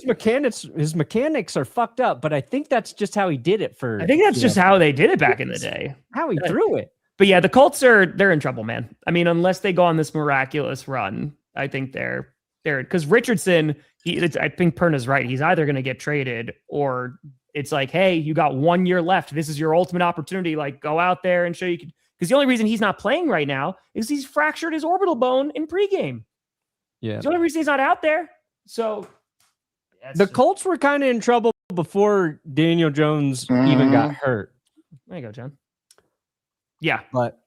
Speaker 4: his mechanics are fucked up, but I think that's just how he did it for.
Speaker 2: I think that's
Speaker 4: you
Speaker 2: just
Speaker 4: know,
Speaker 2: how they did it back in the day.
Speaker 4: how he threw it.
Speaker 2: But yeah, the Colts they're in trouble, man. I mean, unless they go on this miraculous run, I think they're because Richardson, I think Perna's right. He's either going to get traded or it's like, hey, you got 1 year left. This is your ultimate opportunity. Like, go out there and show you can. Because the only reason he's not playing right now is he's fractured his orbital bone in pregame.
Speaker 4: Yeah.
Speaker 2: It's the only reason he's not out there. So
Speaker 4: The Colts were kind of in trouble before Daniel Jones even got hurt.
Speaker 2: There you go, John. Yeah.
Speaker 4: But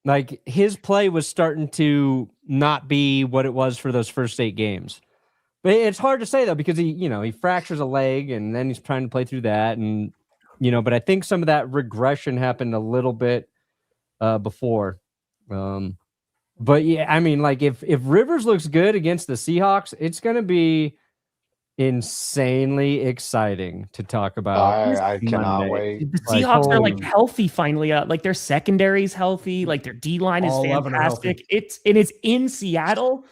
Speaker 4: like his play was starting to not be what it was for those first 8 games. But it's hard to say though, because he fractures a leg and then he's trying to play through that. And, but I think some of that regression happened a little bit before. But yeah, I mean, like if Rivers looks good against the Seahawks, it's going to be insanely exciting to talk about.
Speaker 1: I cannot
Speaker 4: Monday.
Speaker 1: wait.
Speaker 2: The
Speaker 4: Like,
Speaker 2: Seahawks are like
Speaker 4: holy-
Speaker 2: healthy finally. Like their secondary's healthy. Like their D line is
Speaker 3: All 11 are
Speaker 2: fantastic.
Speaker 3: healthy.
Speaker 2: It's in Seattle.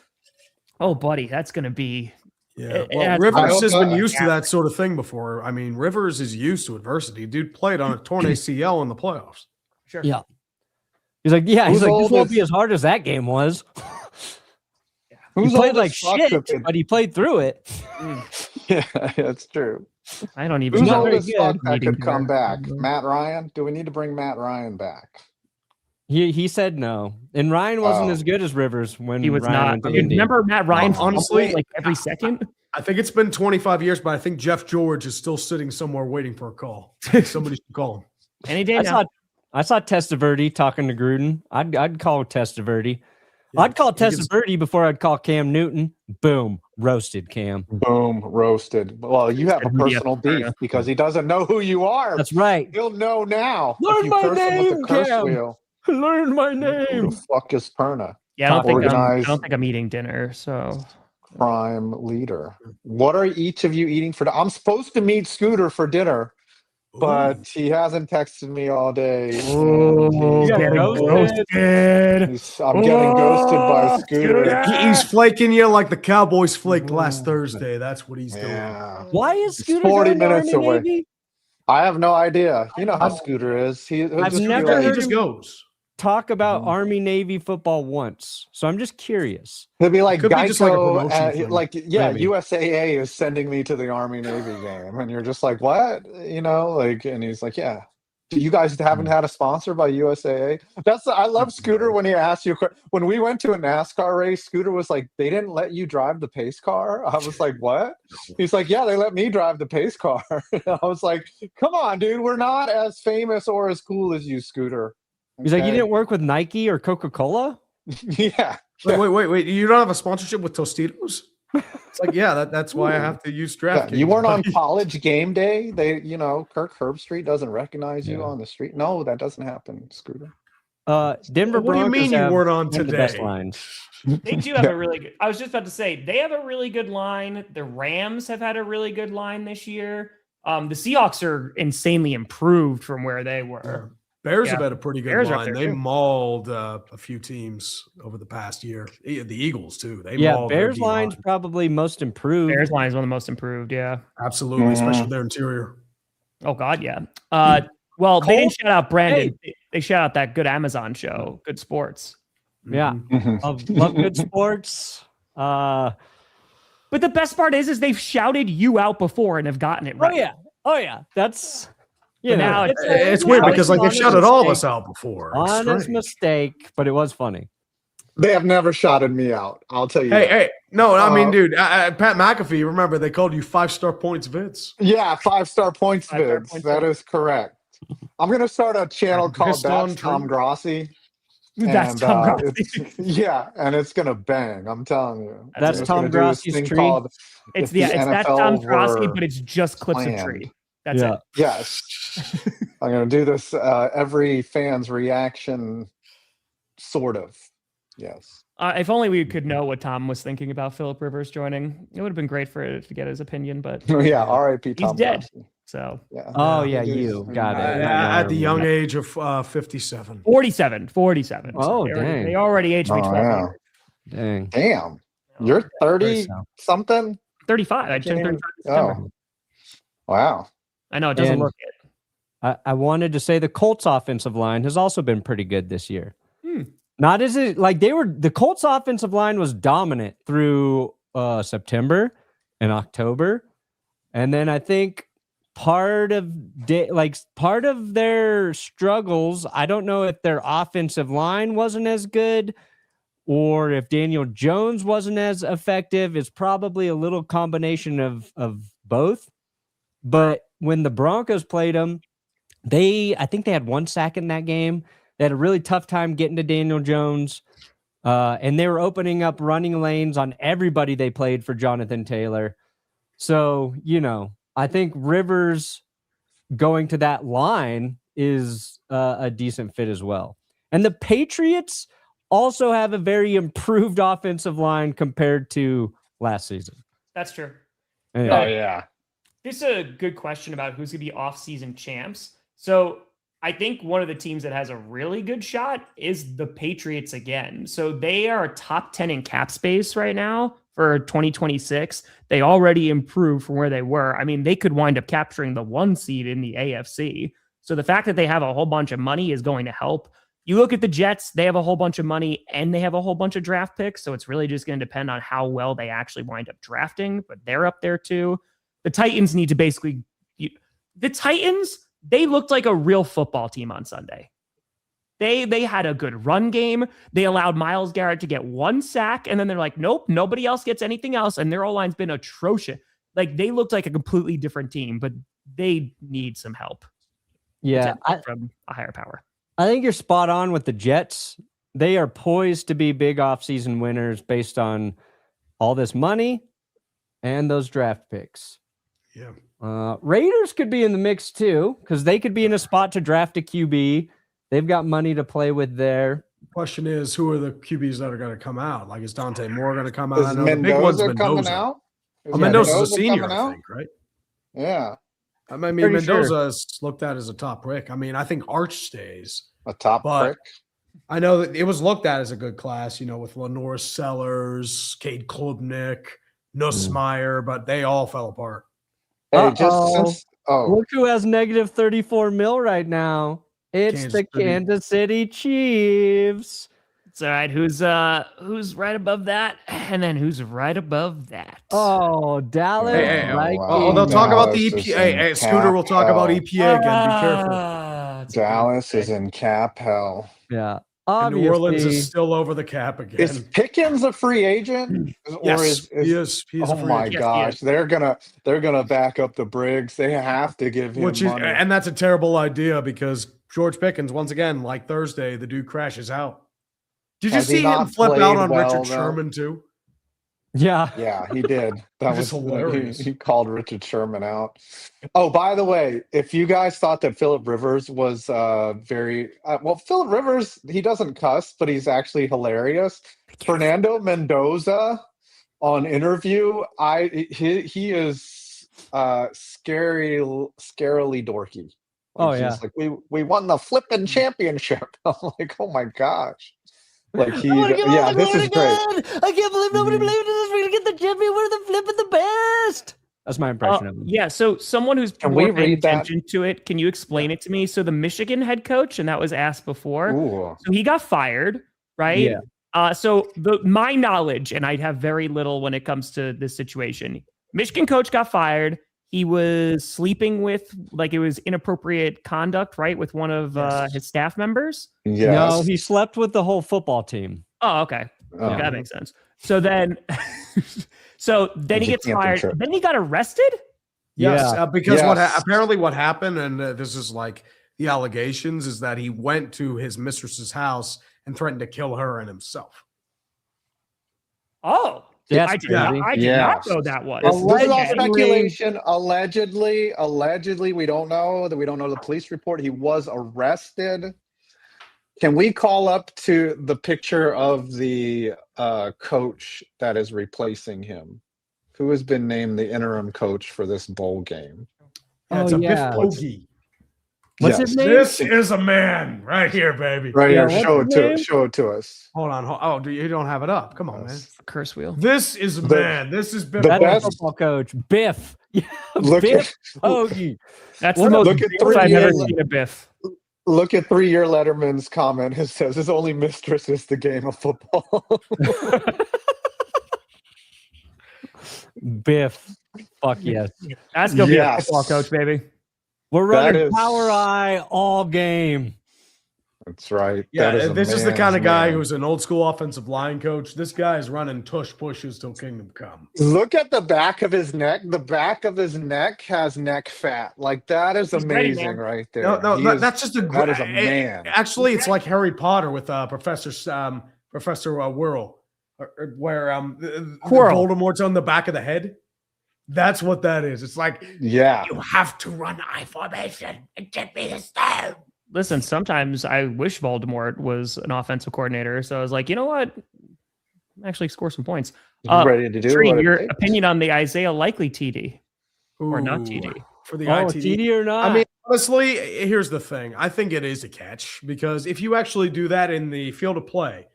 Speaker 2: Oh, buddy, that's gonna be.
Speaker 3: Yeah,
Speaker 2: It
Speaker 3: well,
Speaker 2: has-
Speaker 3: Rivers
Speaker 1: I hope
Speaker 3: has been
Speaker 1: not.
Speaker 3: used to that sort of thing before. I mean, Rivers is used to adversity. Dude played on a torn ACL in the playoffs.
Speaker 2: Sure.
Speaker 4: Yeah. He's like, yeah, he's
Speaker 1: Who's
Speaker 4: like, this won't
Speaker 1: oldest?
Speaker 4: be as hard as that game was. He
Speaker 1: Who's
Speaker 4: played
Speaker 1: old
Speaker 4: like
Speaker 1: as fuck
Speaker 4: shit,
Speaker 1: that could-
Speaker 4: but he played through it.
Speaker 1: Yeah, that's true.
Speaker 2: I don't even
Speaker 1: Who's
Speaker 2: know.
Speaker 1: old
Speaker 4: very
Speaker 1: as
Speaker 4: good.
Speaker 1: fuck that
Speaker 2: Meeting
Speaker 1: could come
Speaker 2: dinner.
Speaker 1: back? Matt Ryan? Do we need to bring Matt Ryan back?
Speaker 4: He said no, and Ryan wasn't
Speaker 1: Oh.
Speaker 4: as good as Rivers when
Speaker 2: He was
Speaker 4: Ryan
Speaker 2: not.
Speaker 4: went to
Speaker 2: Dude,
Speaker 4: Indy.
Speaker 2: remember Matt Ryan?
Speaker 3: Honestly,
Speaker 2: fumbled, like every second.
Speaker 3: I think it's been 25 years, but I think Jeff George is still sitting somewhere waiting for a call. Somebody should call him.
Speaker 2: Any day
Speaker 4: I
Speaker 2: now.
Speaker 4: saw Testaverde talking to Gruden. I'd call Testaverde.
Speaker 3: Yeah,
Speaker 4: I'd call
Speaker 3: he gets-
Speaker 4: Testaverde before I'd call Cam Newton. Boom, roasted Cam.
Speaker 1: Boom, roasted. Well, you have a
Speaker 2: Yeah.
Speaker 1: personal beef because he doesn't know who you are.
Speaker 4: That's right.
Speaker 1: He'll know now.
Speaker 4: Learn
Speaker 1: if you
Speaker 4: my
Speaker 1: curse him with
Speaker 4: name,
Speaker 1: the curse
Speaker 4: Cam.
Speaker 1: wheel.
Speaker 4: Learn my
Speaker 1: Who
Speaker 4: name.
Speaker 1: the fuck is Perna?
Speaker 2: Yeah, I
Speaker 1: Organized
Speaker 2: don't think I'm eating dinner. So
Speaker 1: crime leader. What are each of you eating for? I'm supposed to meet Scooter for dinner, but he hasn't texted me all day.
Speaker 2: Oh,
Speaker 1: and
Speaker 4: getting ghosted.
Speaker 1: I'm getting ghosted by
Speaker 2: Oh,
Speaker 1: Scooter.
Speaker 3: He's flaking you like the Cowboys flaked last Thursday. That's what he's doing.
Speaker 1: Yeah.
Speaker 4: Why is
Speaker 1: It's
Speaker 4: Scooter
Speaker 1: 40
Speaker 4: going to
Speaker 1: minutes
Speaker 4: Army
Speaker 1: away.
Speaker 4: Navy?
Speaker 1: I have no idea. You know how Scooter is. He'll
Speaker 4: I've
Speaker 1: just be
Speaker 4: never
Speaker 1: like-
Speaker 3: He
Speaker 4: heard
Speaker 3: just
Speaker 4: him-
Speaker 3: goes.
Speaker 4: Talk about
Speaker 1: Mhm.
Speaker 4: Army Navy football once, so I'm just curious.
Speaker 1: He'll be like
Speaker 3: Could be just like a
Speaker 1: Geico,
Speaker 3: promotion thing,
Speaker 1: like yeah,
Speaker 4: maybe.
Speaker 1: USAA is sending me to the Army Navy game, and you're just like, what? You know, like, and he's like, yeah. You guys haven't had a sponsor by USAA? I love Scooter when he asks you. When we went to a NASCAR race, Scooter was like, they didn't let you drive the pace car. I was like, what? He's like, yeah, they let me drive the pace car. I was like, come on, dude, we're not as famous or as cool as you, Scooter.
Speaker 4: He's like, you
Speaker 1: Okay?
Speaker 4: didn't work with Nike or Coca-Cola?
Speaker 1: Yeah.
Speaker 3: Wait. You don't have a sponsorship with Tostitos? It's like, yeah, that's why I have to use
Speaker 1: Yeah,
Speaker 3: DraftKings.
Speaker 1: you weren't on
Speaker 3: buddy.
Speaker 1: college game day. They, Kirk Herbstreit doesn't recognize you
Speaker 4: Yeah.
Speaker 1: on the street. No, that doesn't happen, Scooter.
Speaker 4: Denver
Speaker 3: What do you
Speaker 4: Broncos
Speaker 3: mean you
Speaker 4: have
Speaker 3: weren't on
Speaker 4: one of the best
Speaker 3: today?
Speaker 4: lines.
Speaker 2: they do have a really good. I was just about to say they have a really good line. The Rams have had a really good line this year. The Seahawks are insanely improved from where they were.
Speaker 3: Bears
Speaker 2: Yeah.
Speaker 3: have had a pretty good
Speaker 2: Bears are up
Speaker 3: line.
Speaker 2: there,
Speaker 3: They
Speaker 2: too.
Speaker 3: mauled a few teams over the past year. The Eagles too. They
Speaker 4: Yeah,
Speaker 3: mauled their
Speaker 4: Bears
Speaker 3: D-line.
Speaker 4: line's probably most improved.
Speaker 2: Bears line is one of the most improved. Yeah.
Speaker 3: Absolutely, especially their interior.
Speaker 2: Oh God, yeah. Well, they didn't
Speaker 4: Colts-
Speaker 2: shout out Brandon. They shout out that good Amazon show, Good Sports.
Speaker 4: Yeah,
Speaker 3: Mm-hmm.
Speaker 4: love good sports.
Speaker 2: But the best part is they've shouted you out before and have gotten it right.
Speaker 4: Oh yeah. That's
Speaker 2: But now
Speaker 3: It's weird because like they've shouted all of us out before. It's
Speaker 4: Honest
Speaker 3: strange.
Speaker 4: mistake, but it was funny.
Speaker 1: They have never shouted me out. I'll tell you. that.
Speaker 3: Hey, no, I mean, dude, Pat McAfee. Remember, they called you 5-star points, Vince.
Speaker 1: Yeah, 5-star points,
Speaker 2: 5-star
Speaker 1: Vince.
Speaker 2: points,
Speaker 1: That is correct. I'm gonna start a channel called
Speaker 3: Pissed on
Speaker 1: That's Tom
Speaker 3: Drew.
Speaker 1: Grossi.
Speaker 2: That's
Speaker 1: and,
Speaker 2: Tom Grossi.
Speaker 1: Yeah, and it's gonna bang. I'm telling you.
Speaker 4: That's
Speaker 1: I'm just
Speaker 4: Tom
Speaker 1: gonna do this
Speaker 4: Grossi's
Speaker 1: thing
Speaker 4: tree?
Speaker 1: called
Speaker 2: It's
Speaker 1: If the
Speaker 2: that's
Speaker 1: NFL
Speaker 2: Tom Grossi,
Speaker 1: were
Speaker 2: but it's just clips of tree.
Speaker 1: planned.
Speaker 2: That's
Speaker 4: Yeah.
Speaker 2: it.
Speaker 1: Yes. I'm gonna do this every fan's reaction, sort of. Yes.
Speaker 2: If only we could know what Tom was thinking about Philip Rivers joining. It would have been great to get his opinion, but
Speaker 1: Yeah. R.I.P. Tom.
Speaker 2: dead.
Speaker 1: Grossi.
Speaker 2: so
Speaker 1: Yeah.
Speaker 4: Oh
Speaker 3: Yeah,
Speaker 4: yeah,
Speaker 1: it is.
Speaker 4: you got it.
Speaker 3: At the young age of 57.
Speaker 2: 47.
Speaker 4: Oh,
Speaker 2: they already,
Speaker 4: dang.
Speaker 2: They already aged me
Speaker 1: Oh,
Speaker 2: 12
Speaker 1: yeah.
Speaker 2: years.
Speaker 4: Dang.
Speaker 1: Damn. You're 30
Speaker 4: so.
Speaker 1: something.
Speaker 2: 35. I turned 35 in September.
Speaker 1: Oh. Wow.
Speaker 2: I know it doesn't
Speaker 4: And-
Speaker 2: look it.
Speaker 4: I wanted to say the Colts offensive line has also been pretty good this year.
Speaker 2: Hmm.
Speaker 4: Not as it like the Colts offensive line was dominant through September and October. And then I think part of their struggles, I don't know if their offensive line wasn't as good or if Daniel Jones wasn't as effective. It's probably a little combination of both. But when the Broncos played them, I think they had 1 sack in that game. They had a really tough time getting to Daniel Jones. And they were opening up running lanes on everybody they played for Jonathan Taylor. So, I think Rivers going to that line is a decent fit as well. And the Patriots also have a very improved offensive line compared to last season.
Speaker 2: That's true.
Speaker 1: Oh yeah.
Speaker 2: This is a good question about who's going to be off-season champs. So I think one of the teams that has a really good shot is the Patriots again. So they are top 10 in cap space right now for 2026. They already improved from where they were. I mean, they could wind up capturing the 1 seed in the AFC. So the fact that they have a whole bunch of money is going to help. You look at the Jets, they have a whole bunch of money and they have a whole bunch of draft picks. So it's really just going to depend on how well they actually wind up drafting, but they're up there too. The Titans need to basically, the Titans, they looked like a real football team on Sunday. They had a good run game. They allowed Myles Garrett to get 1 sack, and then they're like, nope, nobody else gets anything else. And their O-line's been atrocious. Like, they looked like a completely different team, but they need some help.
Speaker 4: Yeah,
Speaker 2: from a higher power.
Speaker 4: I think you're spot on with the Jets. They are poised to be big offseason winners based on all this money and those draft picks.
Speaker 3: Yeah.
Speaker 4: Raiders could be in the mix too, because they could be in a spot to draft a QB. They've got money to play with there.
Speaker 3: Question is, who are the QBs that are going to come out? Like, is Dante Moore going to come out?
Speaker 1: Is
Speaker 3: I know the big one's
Speaker 1: Mendoza coming
Speaker 3: Mendoza.
Speaker 1: out?
Speaker 3: Oh, Mendoza's a
Speaker 1: Mendoza
Speaker 3: senior,
Speaker 1: coming
Speaker 3: I
Speaker 1: out?
Speaker 3: think, right?
Speaker 1: Yeah,
Speaker 3: I mean,
Speaker 4: Pretty
Speaker 3: Mendoza
Speaker 4: sure.
Speaker 3: is looked at as a top pick. I mean, I think Arch stays.
Speaker 1: a top
Speaker 3: But-
Speaker 1: pick.
Speaker 3: I know that it was looked at as a good class, with Lenore Sellers, Cade Klubnik, Nussmeier, but they all fell apart.
Speaker 1: Hey, just
Speaker 4: Uh-oh.
Speaker 1: since
Speaker 4: Look who has negative 34 mil right now. It's
Speaker 3: Kansas
Speaker 4: the
Speaker 3: City.
Speaker 4: Kansas City Chiefs.
Speaker 2: It's all right. Who's right above that? And then who's right above that?
Speaker 4: Oh, Dallas.
Speaker 3: Hey,
Speaker 4: Vikings.
Speaker 3: Oh, they'll talk about the
Speaker 1: Dallas is
Speaker 3: EPA.
Speaker 1: in
Speaker 3: Hey, Scooter will talk about
Speaker 1: hell.
Speaker 3: EPA again. Be careful.
Speaker 2: It's a good
Speaker 1: Dallas is
Speaker 2: pick.
Speaker 1: in cap hell.
Speaker 4: Yeah.
Speaker 3: And New Orleans
Speaker 4: Obviously.
Speaker 3: is still over the cap again.
Speaker 1: Is Pickens a free agent?
Speaker 3: Yes, he is. He is a
Speaker 1: Oh
Speaker 3: free
Speaker 1: my
Speaker 3: agent.
Speaker 2: Yes, he
Speaker 1: gosh,
Speaker 2: is.
Speaker 1: they're gonna back up the Briggs. They have to give him
Speaker 3: Which is,
Speaker 1: money.
Speaker 3: and that's a terrible idea because George Pickens, once again, like Thursday, the dude crashes out. Did you
Speaker 1: Has he
Speaker 3: see him
Speaker 1: not
Speaker 3: flip out
Speaker 1: played
Speaker 3: on
Speaker 1: well,
Speaker 3: Richard
Speaker 1: though?
Speaker 3: Sherman too?
Speaker 4: Yeah.
Speaker 1: Yeah, he did. That
Speaker 3: Just
Speaker 1: was
Speaker 3: hilarious.
Speaker 1: he called Richard Sherman out. Oh, by the way, if you guys thought that Phillip Rivers was very well, Phillip Rivers, he doesn't cuss, but he's actually hilarious. Fernando Mendoza on interview, he is scarily dorky.
Speaker 4: Oh,
Speaker 1: he's
Speaker 4: yeah.
Speaker 1: like we won the flipping championship. I'm like, oh my gosh. Like he, yeah, this is great.
Speaker 4: I can't believe nobody
Speaker 1: Mhm.
Speaker 4: believed in us. We're gonna get the champion. We're the flipping the best. That's my impression of him.
Speaker 2: Yeah, so someone who's
Speaker 1: Can
Speaker 2: more
Speaker 1: we
Speaker 2: paying
Speaker 1: read that?
Speaker 2: attention to it, can you explain it to me? So the Michigan head coach, and that was asked before,
Speaker 1: Ooh.
Speaker 2: so he got fired, right?
Speaker 4: Yeah.
Speaker 2: So my knowledge, and I have very little when it comes to this situation. Michigan coach got fired. He was sleeping with, like, it was inappropriate conduct, right, with one of
Speaker 3: Yes.
Speaker 2: his staff members.
Speaker 1: Yes.
Speaker 4: No, he slept with the whole football team.
Speaker 2: Oh, okay.
Speaker 1: Oh.
Speaker 2: That makes sense. So then, so then he
Speaker 1: It's a
Speaker 2: gets
Speaker 1: camping
Speaker 2: fired.
Speaker 1: trip.
Speaker 2: Then he got arrested.
Speaker 3: Yes,
Speaker 4: Yeah.
Speaker 3: because
Speaker 1: Yes.
Speaker 3: apparently what happened, and this is like the allegations, is that he went to his mistress's house and threatened to kill her and himself.
Speaker 2: Oh,
Speaker 4: Yes,
Speaker 2: I did,
Speaker 4: baby.
Speaker 2: not, I did not know that was.
Speaker 1: This is all
Speaker 2: Okay.
Speaker 1: speculation. Allegedly, we don't know the police report. He was arrested. Can we call up to the picture of the coach that is replacing him? Who has been named the interim coach for this bowl game?
Speaker 3: Yeah, it's
Speaker 4: Oh,
Speaker 3: a
Speaker 4: yeah.
Speaker 3: Biff Bogey.
Speaker 4: What's
Speaker 1: Yes.
Speaker 4: his name?
Speaker 3: This is a man right here, baby.
Speaker 1: Right
Speaker 4: Yeah,
Speaker 1: here,
Speaker 4: what's his name?
Speaker 1: show it to us.
Speaker 3: Hold on. Oh, you don't have it up. Come on, man.
Speaker 1: Yes.
Speaker 2: Curse wheel.
Speaker 3: This is a
Speaker 1: The-
Speaker 3: man. This is Biff
Speaker 1: the
Speaker 4: That's
Speaker 3: Bogey.
Speaker 1: best-
Speaker 4: the football coach. Biff. Yeah,
Speaker 1: Look
Speaker 4: Biff
Speaker 1: at
Speaker 4: Hoagie.
Speaker 2: That's
Speaker 1: Look
Speaker 2: the most
Speaker 1: at
Speaker 2: Biff
Speaker 1: three
Speaker 2: I've ever
Speaker 1: years-
Speaker 2: seen a Biff.
Speaker 1: look at 3-year Letterman's comment. It says his only mistress is the game of football.
Speaker 4: Biff. Fuck yes.
Speaker 2: That's gonna be a
Speaker 1: Yes.
Speaker 2: football coach, baby.
Speaker 4: We're
Speaker 1: That
Speaker 4: running
Speaker 1: is-
Speaker 4: power eye all game.
Speaker 1: That's right.
Speaker 3: Yeah,
Speaker 1: That a
Speaker 3: this is the
Speaker 1: man's
Speaker 3: kind of guy
Speaker 1: man.
Speaker 3: who's an old school offensive line coach. This guy is running tush pushes till kingdom come.
Speaker 1: Look at the back of his neck. The back of his neck has neck fat. Like that is
Speaker 2: He's ready,
Speaker 1: amazing
Speaker 2: man.
Speaker 1: right there.
Speaker 3: No,
Speaker 1: He is-
Speaker 3: that's just a
Speaker 1: that is a man.
Speaker 3: Actually, it's like Harry Potter with Professor Whirl, where
Speaker 2: Quirrell.
Speaker 3: Voldemort's on the back of the head. That's what that is. It's like
Speaker 1: Yeah.
Speaker 3: you have to run I formation and get me the stone.
Speaker 2: Listen, sometimes I wish Voldemort was an offensive coordinator. So I was like, you know what? actually score some points.
Speaker 1: He's ready to do
Speaker 2: Tree,
Speaker 1: what it
Speaker 2: your
Speaker 1: takes.
Speaker 2: opinion on the Isaiah Likely TD or not
Speaker 3: Ooh,
Speaker 2: TD?
Speaker 3: for the
Speaker 4: Oh,
Speaker 3: ITD.
Speaker 4: TD or not?
Speaker 3: I mean, honestly, here's the thing. I think it is a catch because if you actually do that in the field of play,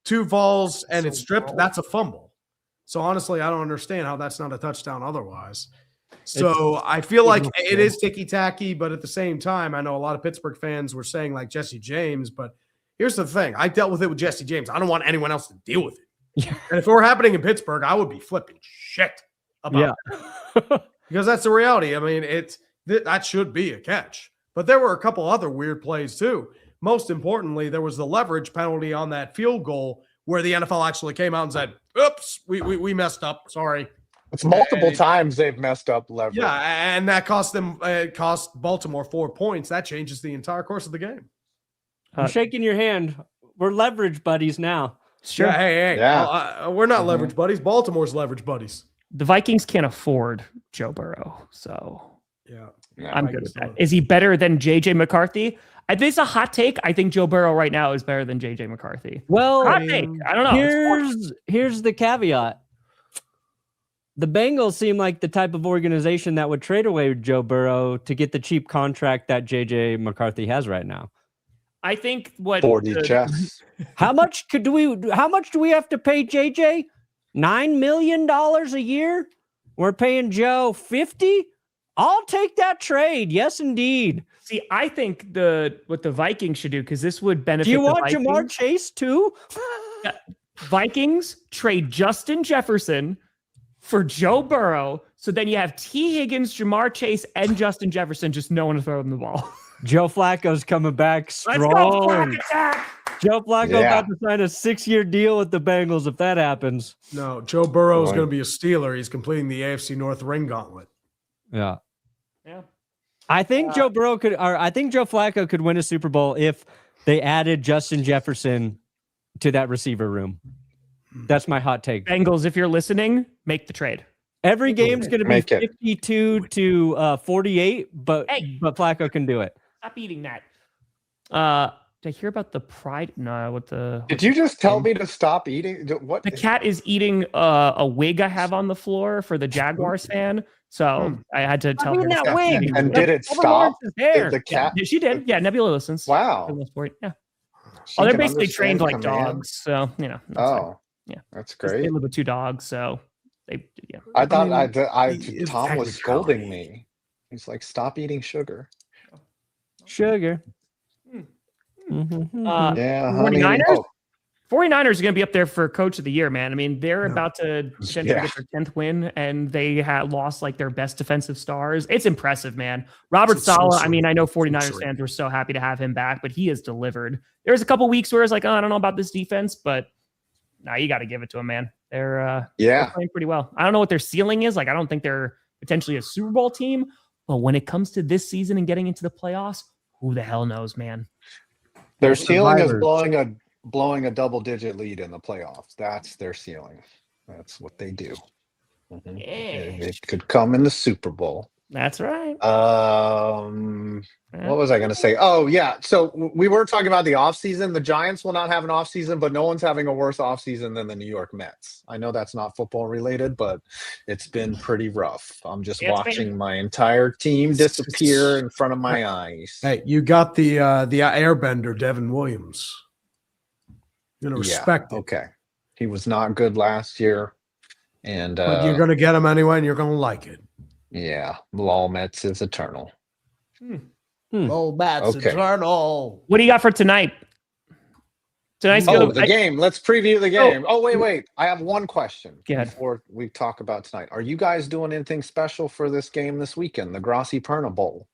Speaker 3: 2 balls and it's stripped, that's a fumble. So honestly, I don't understand how that's not a touchdown otherwise. So I feel like it is ticky-tacky, but at the same time, I know a lot of Pittsburgh fans were saying like Jesse James, but here's the thing. I dealt with it with Jesse James. I don't want anyone else to deal with it.
Speaker 4: Yeah.
Speaker 3: And if it were happening in Pittsburgh, I would be flipping shit about it. Because that's the reality. I mean, that should be a catch. But there were a couple other weird plays too. Most importantly, there was the leverage penalty on that field goal where the NFL actually came out and said, oops, we messed up. Sorry.
Speaker 1: It's multiple times they've messed up leverage.
Speaker 3: Yeah, and that cost Baltimore 4 points. That changes the entire course of the game.
Speaker 4: I'm shaking your hand. We're leverage buddies now.
Speaker 2: Sure.
Speaker 3: Yeah, hey.
Speaker 1: Yeah.
Speaker 3: We're not leverage buddies. Baltimore's leverage buddies.
Speaker 2: The Vikings can't afford Joe Burrow, so
Speaker 3: Yeah.
Speaker 2: I'm good with that. Is he better than JJ McCarthy? I think it's a hot take. I think Joe Burrow right now is better than JJ McCarthy.
Speaker 4: Well,
Speaker 2: Hot take. I don't know.
Speaker 4: here's the caveat. The Bengals seem like the type of organization that would trade away Joe Burrow to get the cheap contract that JJ McCarthy has right now.
Speaker 2: I think what
Speaker 1: 40 chess.
Speaker 4: How much do we have to pay JJ? $9 million a year? We're paying Joe 50? I'll take that trade. Yes, indeed.
Speaker 2: See, I think what the Vikings should do, because this would benefit.
Speaker 4: Do you
Speaker 2: the
Speaker 4: want
Speaker 2: Vikings.
Speaker 4: Jamar Chase too?
Speaker 2: Vikings trade Justin Jefferson for Joe Burrow. So then you have T. Higgins, Jamar Chase, and Justin Jefferson, just no one to throw them the ball.
Speaker 4: Joe Flacco's coming back strong.
Speaker 2: Let's go, Flacco attack!
Speaker 4: Joe Flacco about to sign a 6-year deal with the Bengals if that happens.
Speaker 3: No, Joe Burrow is going to be a Steeler. He's completing the AFC North ring gauntlet.
Speaker 4: Yeah.
Speaker 2: Yeah.
Speaker 4: I think Joe Flacco could win a Super Bowl if they added Justin Jefferson to that receiver room. That's my hot take.
Speaker 2: Bengals, if you're listening, make the trade.
Speaker 4: Every game's going to be
Speaker 1: Make it.
Speaker 4: 52 to 48, but Flacco can do it.
Speaker 2: Stop eating that. Did I hear about the pride? No, what the?
Speaker 1: Did you just tell me to stop eating? What?
Speaker 2: The cat is eating a wig I have on the floor for the Jaguars fan. So I had to tell her.
Speaker 4: that wig.
Speaker 1: And did it stop?
Speaker 2: Hair.
Speaker 1: Did the cat?
Speaker 2: Yeah, she did. Yeah, Nebula listens.
Speaker 1: Wow.
Speaker 2: For the most part. Yeah.
Speaker 1: She
Speaker 2: Oh, they're
Speaker 1: can
Speaker 2: basically
Speaker 1: understand
Speaker 2: trained like
Speaker 1: command.
Speaker 2: dogs. So, that's fine. Yeah.
Speaker 1: That's
Speaker 2: They
Speaker 1: great.
Speaker 2: live with 2 dogs. So they, yeah.
Speaker 1: I thought
Speaker 3: it's
Speaker 1: Tom was scolding
Speaker 3: technicality.
Speaker 1: me. He's like, stop eating sugar.
Speaker 4: Sugar.
Speaker 1: Yeah, honey.
Speaker 2: 49ers?
Speaker 1: Oh,
Speaker 2: 49ers are going to be up there for coach of the year, man. I mean, they're about to potentially
Speaker 1: Yeah.
Speaker 2: get their 10th win, and they had lost like their best defensive stars. It's impressive, man. Robert
Speaker 3: It's so
Speaker 2: Saleh, I
Speaker 3: sweet.
Speaker 2: mean, I know
Speaker 3: So
Speaker 2: 49ers
Speaker 3: sweet.
Speaker 2: fans were so happy to have him back, but he has delivered. There's a couple weeks where it's like, oh, I don't know about this defense, but nah, you got to give it to them, man. They're
Speaker 1: yeah.
Speaker 2: playing pretty well. I don't know what their ceiling is. Like, I don't think they're potentially a Super Bowl team, but when it comes to this season and getting into the playoffs, who the hell knows, man?
Speaker 1: Their ceiling is
Speaker 3: Survivors.
Speaker 1: blowing a double-digit lead in the playoffs. That's their ceiling. That's what they do. Mhm.
Speaker 2: Yeah.
Speaker 1: It could come in the Super Bowl.
Speaker 2: That's right.
Speaker 1: What was I going to say? Oh, yeah. So we were talking about the offseason. The Giants will not have an offseason, but no one's having a worse offseason than the New York Mets. I know that's not football related, but it's been pretty rough. I'm just
Speaker 2: Yeah, it's
Speaker 1: watching my entire team disappear in front of my eyes.
Speaker 3: Hey, you got the airbender, Devin Williams. You're going to respect it.
Speaker 1: Okay. He was not good last year. And
Speaker 3: But you're going to get him anyway, and you're going to like it.
Speaker 1: yeah, Lol Mets is eternal.
Speaker 3: Oh, that's
Speaker 1: Okay.
Speaker 3: eternal.
Speaker 2: What do you got for tonight? Tonight's
Speaker 1: Oh,
Speaker 2: good.
Speaker 1: the game. Let's preview the game. Oh, wait. I have one question
Speaker 2: Go ahead.
Speaker 1: before we talk about tonight. Are you guys doing anything special for this game this weekend, the Grossi Perna Bowl?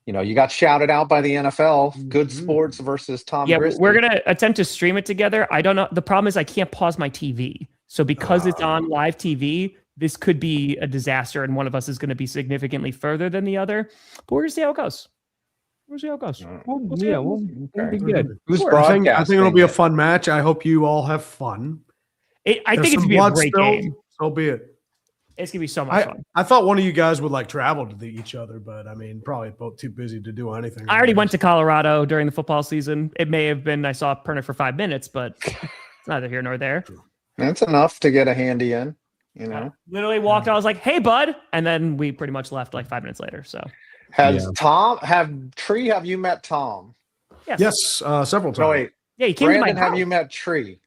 Speaker 1: You know, you got shouted out by the NFL. Good Sports versus Tom
Speaker 2: Yeah,
Speaker 1: Gristy.
Speaker 2: we're gonna attempt to stream it together. I don't know. The problem is I can't pause my TV. So because it's on live TV, this could be a disaster, and one of us is going to be significantly further than the other. But we're gonna see how it goes. We'll see how it goes. We'll see.
Speaker 4: We'll be good.
Speaker 1: Who's
Speaker 3: I think it'll be a
Speaker 1: broadcasting it?
Speaker 3: fun match. I hope you all have fun.
Speaker 2: I
Speaker 3: There's
Speaker 2: think it's
Speaker 3: some
Speaker 2: gonna be a
Speaker 3: blood
Speaker 2: great
Speaker 3: spilled,
Speaker 2: game.
Speaker 3: So be it.
Speaker 2: It's gonna be so much fun.
Speaker 3: I thought one of you guys would like travel to each other, but I mean, probably both too busy to do anything.
Speaker 2: I already went to Colorado during the football season. It may have been I saw Perna for 5 minutes, but it's neither here nor there.
Speaker 1: That's enough to get a handy in, you know.
Speaker 2: Literally walked out. I was like, "Hey, bud," and then we pretty much left like 5 minutes later. So
Speaker 1: Have you met Tom?
Speaker 3: Yes, several times.
Speaker 1: No, wait.
Speaker 2: yeah, he came
Speaker 1: Brandon,
Speaker 2: to my house.
Speaker 1: have you met Tree?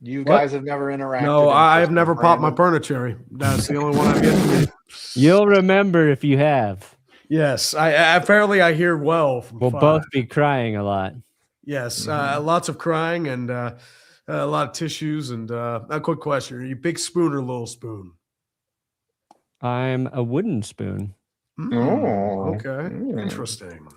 Speaker 1: You
Speaker 3: What?
Speaker 1: guys have never interacted.
Speaker 3: No,
Speaker 1: in
Speaker 3: I've
Speaker 1: person,
Speaker 3: never popped my
Speaker 1: Brandon?
Speaker 3: Pernicherry. That's the only one I've yet to meet.
Speaker 4: You'll remember if you have.
Speaker 3: Yes, I apparently I hear well from
Speaker 4: We'll
Speaker 3: five.
Speaker 4: both be crying a lot.
Speaker 3: Yes, lots of crying and a lot of tissues. And a quick question: Are you big spoon or little spoon?
Speaker 4: I'm a wooden spoon.
Speaker 1: Oh,
Speaker 3: Okay, interesting.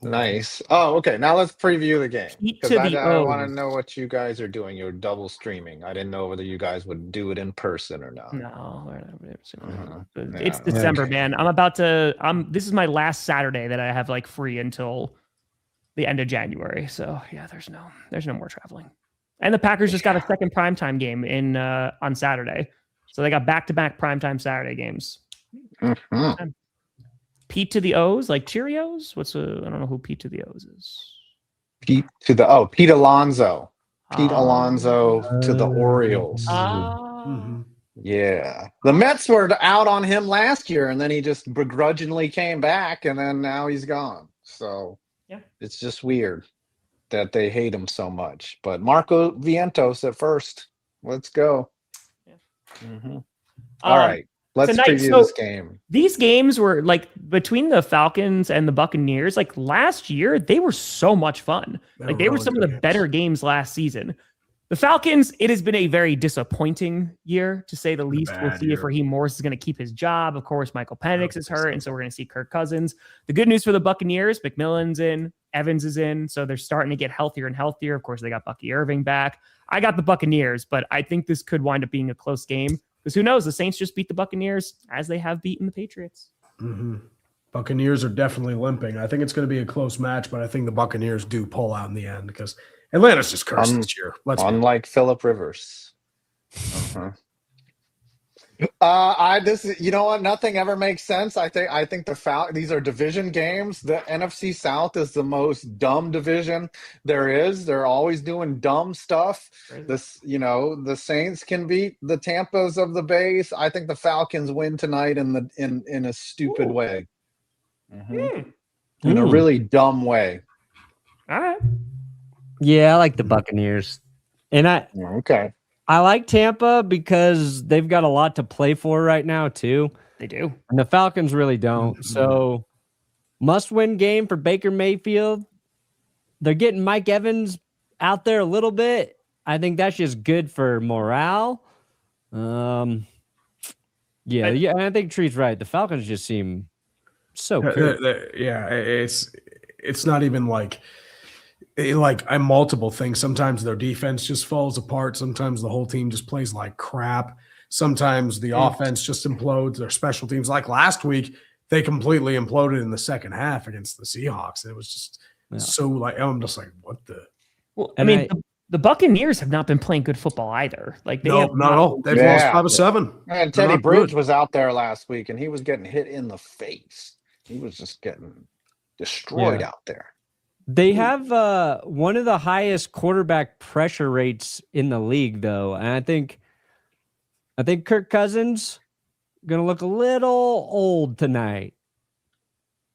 Speaker 1: nice. Oh, okay. Now let's preview the game
Speaker 2: Pete
Speaker 1: because
Speaker 2: to
Speaker 1: I,
Speaker 2: the
Speaker 1: I want to
Speaker 2: O's.
Speaker 1: know what you guys are doing. You're double streaming. I didn't know whether you guys would do it in person or not.
Speaker 2: No,
Speaker 1: Uh-huh.
Speaker 2: it's
Speaker 1: Yeah,
Speaker 2: December,
Speaker 1: okay.
Speaker 2: man. I'm about to. This is my last Saturday that I have like free until the end of January. So yeah, there's no more traveling. And the Packers just got a second primetime game in on Saturday, so they got back-to-back primetime Saturday games.
Speaker 1: Mhm.
Speaker 2: Pete to the O's, like Cheerios. I don't know who Pete to the O's is.
Speaker 1: Pete Alonso. Pete Alonso to the Orioles.
Speaker 3: Mhm.
Speaker 1: Yeah. The Mets were out on him last year, and then he just begrudgingly came back, and then now he's gone. So
Speaker 2: Yeah.
Speaker 1: it's just weird that they hate him so much. But Marco Vientos at first. Let's go.
Speaker 2: Yeah.
Speaker 1: Mhm. All right. Let's
Speaker 2: tonight,
Speaker 1: preview
Speaker 2: so
Speaker 1: this game.
Speaker 2: these games were like between the Falcons and the Buccaneers, like last year, they were so much fun. Like they were
Speaker 3: really
Speaker 2: some of
Speaker 3: good
Speaker 2: the
Speaker 3: games.
Speaker 2: better games last season. The Falcons, it has been a very disappointing year, to say the least. We'll
Speaker 3: bad
Speaker 2: see if
Speaker 3: year.
Speaker 2: Raheem Morris is going to keep his job. Of course, Michael Penix is hurt, and so we're going to see Kirk Cousins. The good news for the Buccaneers, McMillan's in, Evans is in, so they're starting to get healthier and healthier. Of course, they got Bucky Irving back. I got the Buccaneers, but I think this could wind up being a close game because who knows? The Saints just beat the Buccaneers as they have beaten the Patriots.
Speaker 3: Mm-hmm. Buccaneers are definitely limping. I think it's going to be a close match, but I think the Buccaneers do pull out in the end because Atlanta's just cursed this year.
Speaker 1: Unlike Phillip Rivers. Uh-huh. You know what? Nothing ever makes sense. I think these are division games. The NFC South is the most dumb division there is. They're always doing dumb stuff. The Saints can beat the Tampas of the Bays. I think the Falcons win tonight in a stupid way. Mhm. In a really dumb way.
Speaker 2: All right.
Speaker 4: Yeah, I like the Buccaneers. And
Speaker 1: Okay.
Speaker 4: I like Tampa because they've got a lot to play for right now, too.
Speaker 2: They do.
Speaker 4: And the Falcons really don't. So, must-win game for Baker Mayfield. They're getting Mike Evans out there a little bit. I think that's just good for morale. And I think Tree's right. The Falcons just seem so good.
Speaker 3: It's not even like multiple things. Sometimes their defense just falls apart. Sometimes the whole team just plays like crap. Sometimes the offense just implodes. Their special teams, like last week, they completely imploded in the second half against the Seahawks. It was just I'm just like, what the?
Speaker 2: Well, the Buccaneers have not been playing good football either. Like they have
Speaker 3: not at all. They've lost 5 of 7.
Speaker 1: And Teddy Bridge was out there last week, and he was getting hit in the face. He was just getting destroyed out there.
Speaker 4: They have one of the highest quarterback pressure rates in the league, though, and I think Kirk Cousins gonna look a little old tonight,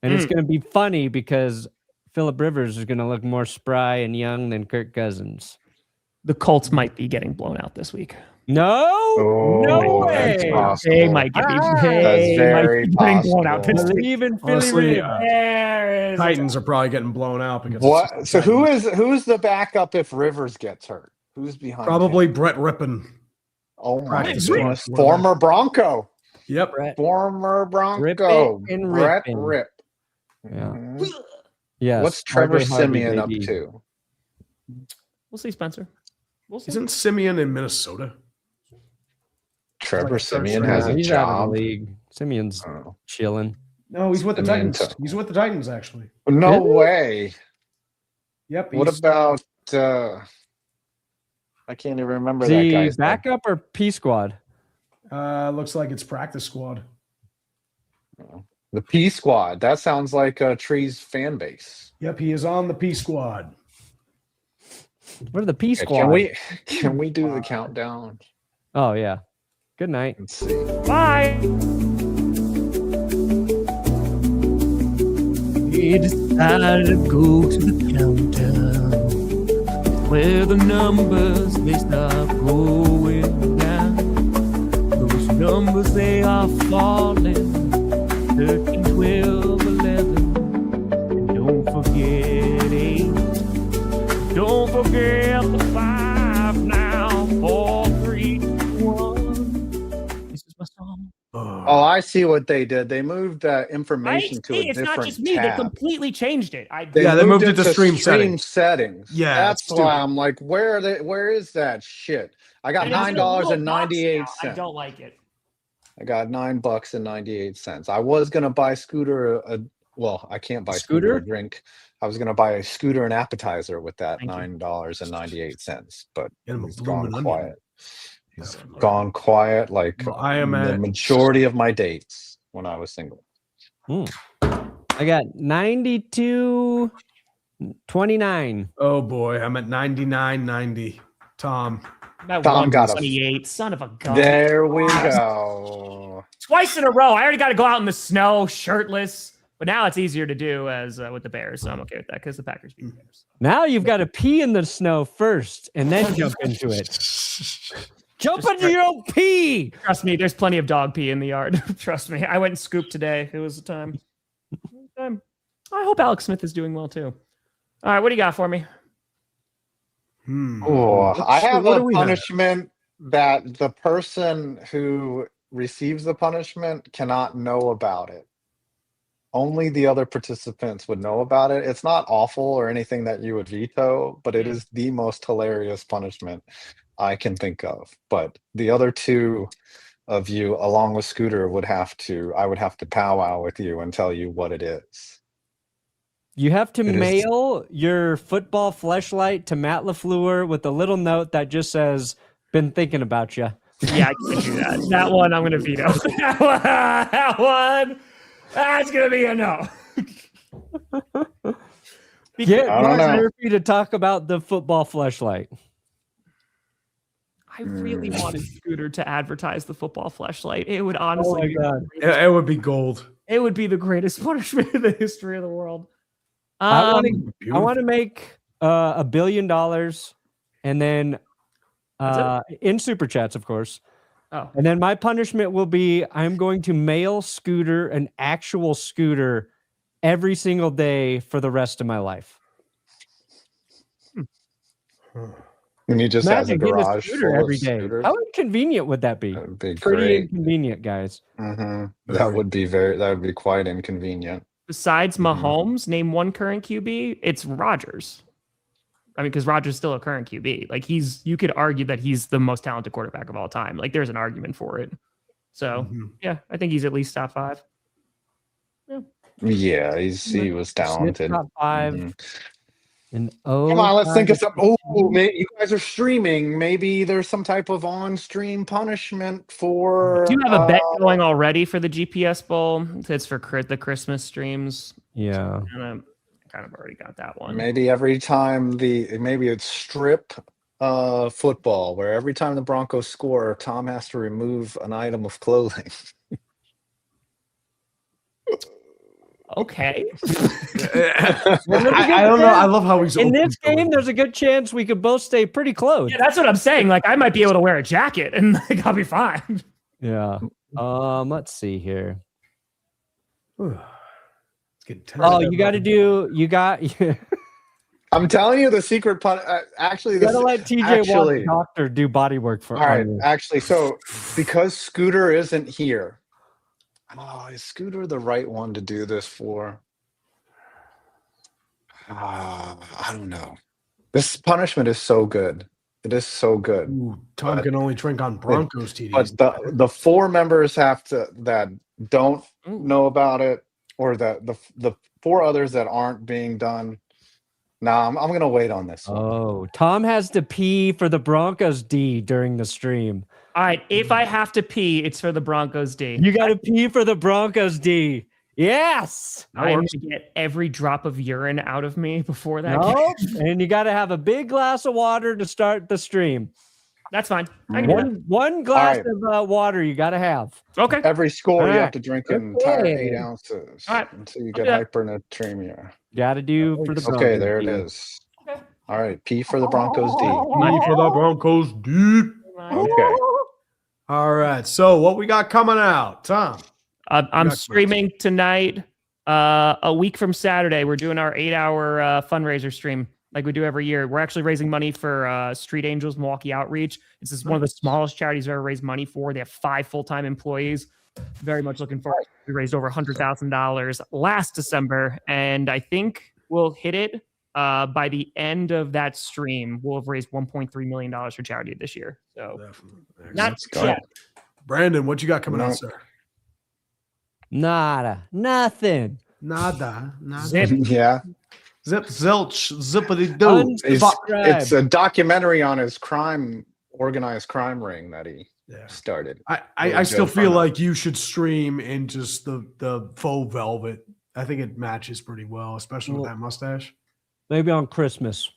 Speaker 4: and it's gonna be funny because Phillip Rivers is gonna look more spry and young than Kirk Cousins.
Speaker 2: The Colts might be getting blown out this week.
Speaker 4: No
Speaker 1: That's
Speaker 4: way.
Speaker 1: possible.
Speaker 2: They might get
Speaker 1: That's very
Speaker 2: getting blown out this
Speaker 1: possible.
Speaker 2: week.
Speaker 4: Even
Speaker 3: Honestly,
Speaker 2: There is
Speaker 3: Titans are probably getting blown out because
Speaker 1: What? So who's the backup if Rivers gets hurt? Who's behind?
Speaker 3: probably
Speaker 1: him?
Speaker 3: Brett Rippon.
Speaker 1: Oh my
Speaker 3: practice
Speaker 1: goodness!
Speaker 3: squad.
Speaker 1: Former Bronco.
Speaker 3: Yep.
Speaker 1: Former Bronco.
Speaker 4: Rip it and
Speaker 1: Brett
Speaker 4: rippin'.
Speaker 1: Rip.
Speaker 4: Yeah.
Speaker 1: Mhm.
Speaker 4: Yes.
Speaker 1: What's Trevor
Speaker 4: RJ Harvey,
Speaker 1: Simeon up
Speaker 4: baby.
Speaker 1: to?
Speaker 2: We'll see, Spencer. We'll see.
Speaker 3: Isn't Simeon in Minnesota?
Speaker 1: Trevor
Speaker 3: Like
Speaker 1: Simeon
Speaker 3: first
Speaker 1: has
Speaker 3: round.
Speaker 1: a
Speaker 4: He's out of
Speaker 1: job.
Speaker 4: the league. Simeon's
Speaker 1: Oh.
Speaker 4: chilling.
Speaker 3: No, he's with the
Speaker 1: Simeon
Speaker 3: Titans.
Speaker 1: too.
Speaker 3: He's with the Titans, actually.
Speaker 1: No
Speaker 4: Really?
Speaker 1: way.
Speaker 3: Yep.
Speaker 1: What
Speaker 3: he's-
Speaker 1: about? I can't even remember that
Speaker 4: The
Speaker 1: guy's name.
Speaker 4: backup or P squad?
Speaker 3: looks like it's practice squad.
Speaker 1: The P Squad. That sounds like Tree's fan base.
Speaker 3: Yep, he is on the P squad.
Speaker 4: What are the P
Speaker 1: Okay,
Speaker 4: squad?
Speaker 1: can we do the countdown?
Speaker 4: Oh yeah. Good night.
Speaker 1: Let's see.
Speaker 2: Bye. We decided to go to the countdown, where the numbers they start going down. Those numbers they are falling, 13, 12, 11. And don't forget 8. Don't forget the 5 now. 4, 3, 2, 1. This is my song.
Speaker 1: Oh, I see what they did. They moved that information to a
Speaker 2: It's
Speaker 1: different
Speaker 2: not just me. They
Speaker 1: tab.
Speaker 2: completely changed it.
Speaker 3: They moved it to stream
Speaker 1: settings.
Speaker 3: Yeah,
Speaker 1: that's
Speaker 3: it's
Speaker 1: why
Speaker 3: stupid.
Speaker 1: I'm like, where is that shit? I got
Speaker 2: And it's in a little box
Speaker 1: $9.98.
Speaker 2: now. I don't like it.
Speaker 1: I got $9.98. I was gonna buy Scooter well, I can't buy
Speaker 4: Scooter?
Speaker 1: Scooter a drink. I was gonna buy a Scooter an appetizer with that
Speaker 2: Thank you.
Speaker 1: $9.98, but
Speaker 3: Get him a
Speaker 1: he's gone
Speaker 3: bloomin' onion.
Speaker 1: quiet. He's gone quiet like
Speaker 3: Well, I am
Speaker 1: the
Speaker 3: at
Speaker 1: majority of my dates when I was single.
Speaker 4: I got 92.29.
Speaker 3: Oh boy, I'm at 99.90. Tom.
Speaker 2: That
Speaker 1: Tom got a
Speaker 2: 28. Son of a gun.
Speaker 1: There we go.
Speaker 2: Twice in a row. I already got to go out in the snow shirtless. But now it's easier to do as with the Bears, so I'm okay with that because the Packers beat the Bears.
Speaker 4: Now you've got to pee in the snow first and then jump into it. Jump into your own pee.
Speaker 2: Trust me, there's plenty of dog pee in the yard. Trust me. I went and scooped today. It was the time. I hope Alex Smith is doing well too. All right, what do you got for me?
Speaker 1: Oh, I have
Speaker 3: what
Speaker 1: a
Speaker 3: do we have?
Speaker 1: punishment that the person who receives the punishment cannot know about it. Only the other participants would know about it. It's not awful or anything that you would veto, but it is the most hilarious punishment I can think of. But the other two of you, along with Scooter, I would have to powwow with you and tell you what it is.
Speaker 4: You have to
Speaker 1: It is-
Speaker 4: mail your football fleshlight to Matt LaFleur with a little note that just says, "Been thinking about you."
Speaker 2: Yeah, I can do that. That one I'm going to veto. That one, that's going to be a no.
Speaker 4: Get
Speaker 1: I don't
Speaker 4: Mark
Speaker 1: know.
Speaker 4: Murphy to talk about the football fleshlight.
Speaker 2: I really wanted Scooter to advertise the football fleshlight. It would honestly be
Speaker 4: God.
Speaker 3: It would be gold.
Speaker 2: it would be the greatest punishment in the history of the world.
Speaker 4: I
Speaker 3: Beautiful.
Speaker 4: want to make $1 billion, and then in super chats, of course.
Speaker 2: Oh.
Speaker 4: And then my punishment will be I'm going to mail Scooter an actual scooter every single day for the rest of my life.
Speaker 1: And he just has a
Speaker 4: Imagine getting
Speaker 1: garage
Speaker 4: scooter
Speaker 1: full
Speaker 4: every
Speaker 1: of
Speaker 4: day.
Speaker 1: scooters.
Speaker 4: How inconvenient would that be?
Speaker 1: That would be
Speaker 4: Pretty
Speaker 1: great.
Speaker 4: inconvenient, guys.
Speaker 1: That would be quite inconvenient.
Speaker 2: Besides Mahomes, name one current QB. It's Rodgers. I mean, because Rodgers is still a current QB. Like you could argue that he's the most talented quarterback of all time. Like there's an argument for it. So yeah, I think he's at least top 5.
Speaker 1: Yeah, he was talented.
Speaker 4: Top 5. And
Speaker 1: Come on, let's think of something. Oh, you guys are streaming. Maybe there's some type of on-stream punishment for.
Speaker 2: Do you have a bet going already for the GPS Bowl? It's for the Christmas streams.
Speaker 4: Yeah.
Speaker 2: And I kind of already got that one.
Speaker 1: Maybe every time maybe it's strip football, where every time the Broncos score, Tom has to remove an item of clothing.
Speaker 2: Okay.
Speaker 3: I don't know. I love how he's
Speaker 4: In
Speaker 3: open
Speaker 4: this
Speaker 3: to it.
Speaker 4: game, there's a good chance we could both stay pretty close.
Speaker 2: Yeah, that's what I'm saying. Like I might be able to wear a jacket and like, I'll be fine.
Speaker 4: Yeah. Let's see here.
Speaker 3: It's getting
Speaker 4: Oh,
Speaker 3: tense.
Speaker 4: you got
Speaker 1: I'm telling you, the secret actually,
Speaker 4: You
Speaker 1: this
Speaker 4: gotta let TJ Watt's doctor do body work for
Speaker 1: all right.
Speaker 4: you.
Speaker 1: Actually, so because Scooter isn't here, is Scooter the right one to do this for? I don't know. This punishment is so good. It is so good.
Speaker 3: Ooh, Tom can only drink on Broncos TDs.
Speaker 1: But the 4 members that don't know about it, or the 4 others that aren't being done. Nah, I'm gonna wait on this one.
Speaker 4: Oh, Tom has to pee for the Broncos D during the stream.
Speaker 2: All right. If I have to pee, it's for the Broncos D.
Speaker 4: You got to pee for the Broncos D. Yes.
Speaker 3: That
Speaker 2: I'm
Speaker 3: works.
Speaker 2: going to get every drop of urine out of me before that.
Speaker 4: No,
Speaker 2: game.
Speaker 4: and you got to have a big glass of water to start the stream.
Speaker 2: That's fine. I can do that.
Speaker 4: One glass
Speaker 1: right.
Speaker 4: of water you got to have.
Speaker 2: Okay.
Speaker 1: Every score
Speaker 4: All
Speaker 1: you
Speaker 4: right.
Speaker 1: have to drink an entire
Speaker 4: Okay.
Speaker 1: 8 ounces
Speaker 2: All right.
Speaker 1: until you
Speaker 2: I'll
Speaker 1: get
Speaker 2: do that.
Speaker 1: hypernatremia.
Speaker 4: Got to do for the Broncos.
Speaker 1: Okay, there it
Speaker 4: team.
Speaker 1: is. All right, P for the Broncos, D.
Speaker 3: Money for the Broncos deep.
Speaker 1: Okay.
Speaker 3: All right. So what we got coming out, Tom?
Speaker 2: I'm
Speaker 3: Got
Speaker 2: streaming tonight. A week from Saturday, we're doing our 8-hour fundraiser stream like we do every year. We're actually raising money for Street Angels Milwaukee Outreach. This is one of the smallest charities I've ever raised money for. They have 5 full-time employees. Very much looking forward. We raised over $100,000 last December, and I think we'll hit it by the end of that stream. We'll have raised $1.3 million for charity this year. So not
Speaker 1: Let's go.
Speaker 2: yet.
Speaker 3: Brandon, what you got coming out, sir?
Speaker 4: Nada. Nothing.
Speaker 3: Nada.
Speaker 2: Zip.
Speaker 1: Yeah.
Speaker 3: Zip, zilch, zippity doo.
Speaker 1: It's a documentary on his organized crime ring that he started.
Speaker 3: I still feel like you should stream in just the faux velvet. I think it matches pretty well, especially with that mustache.
Speaker 4: Maybe on Christmas.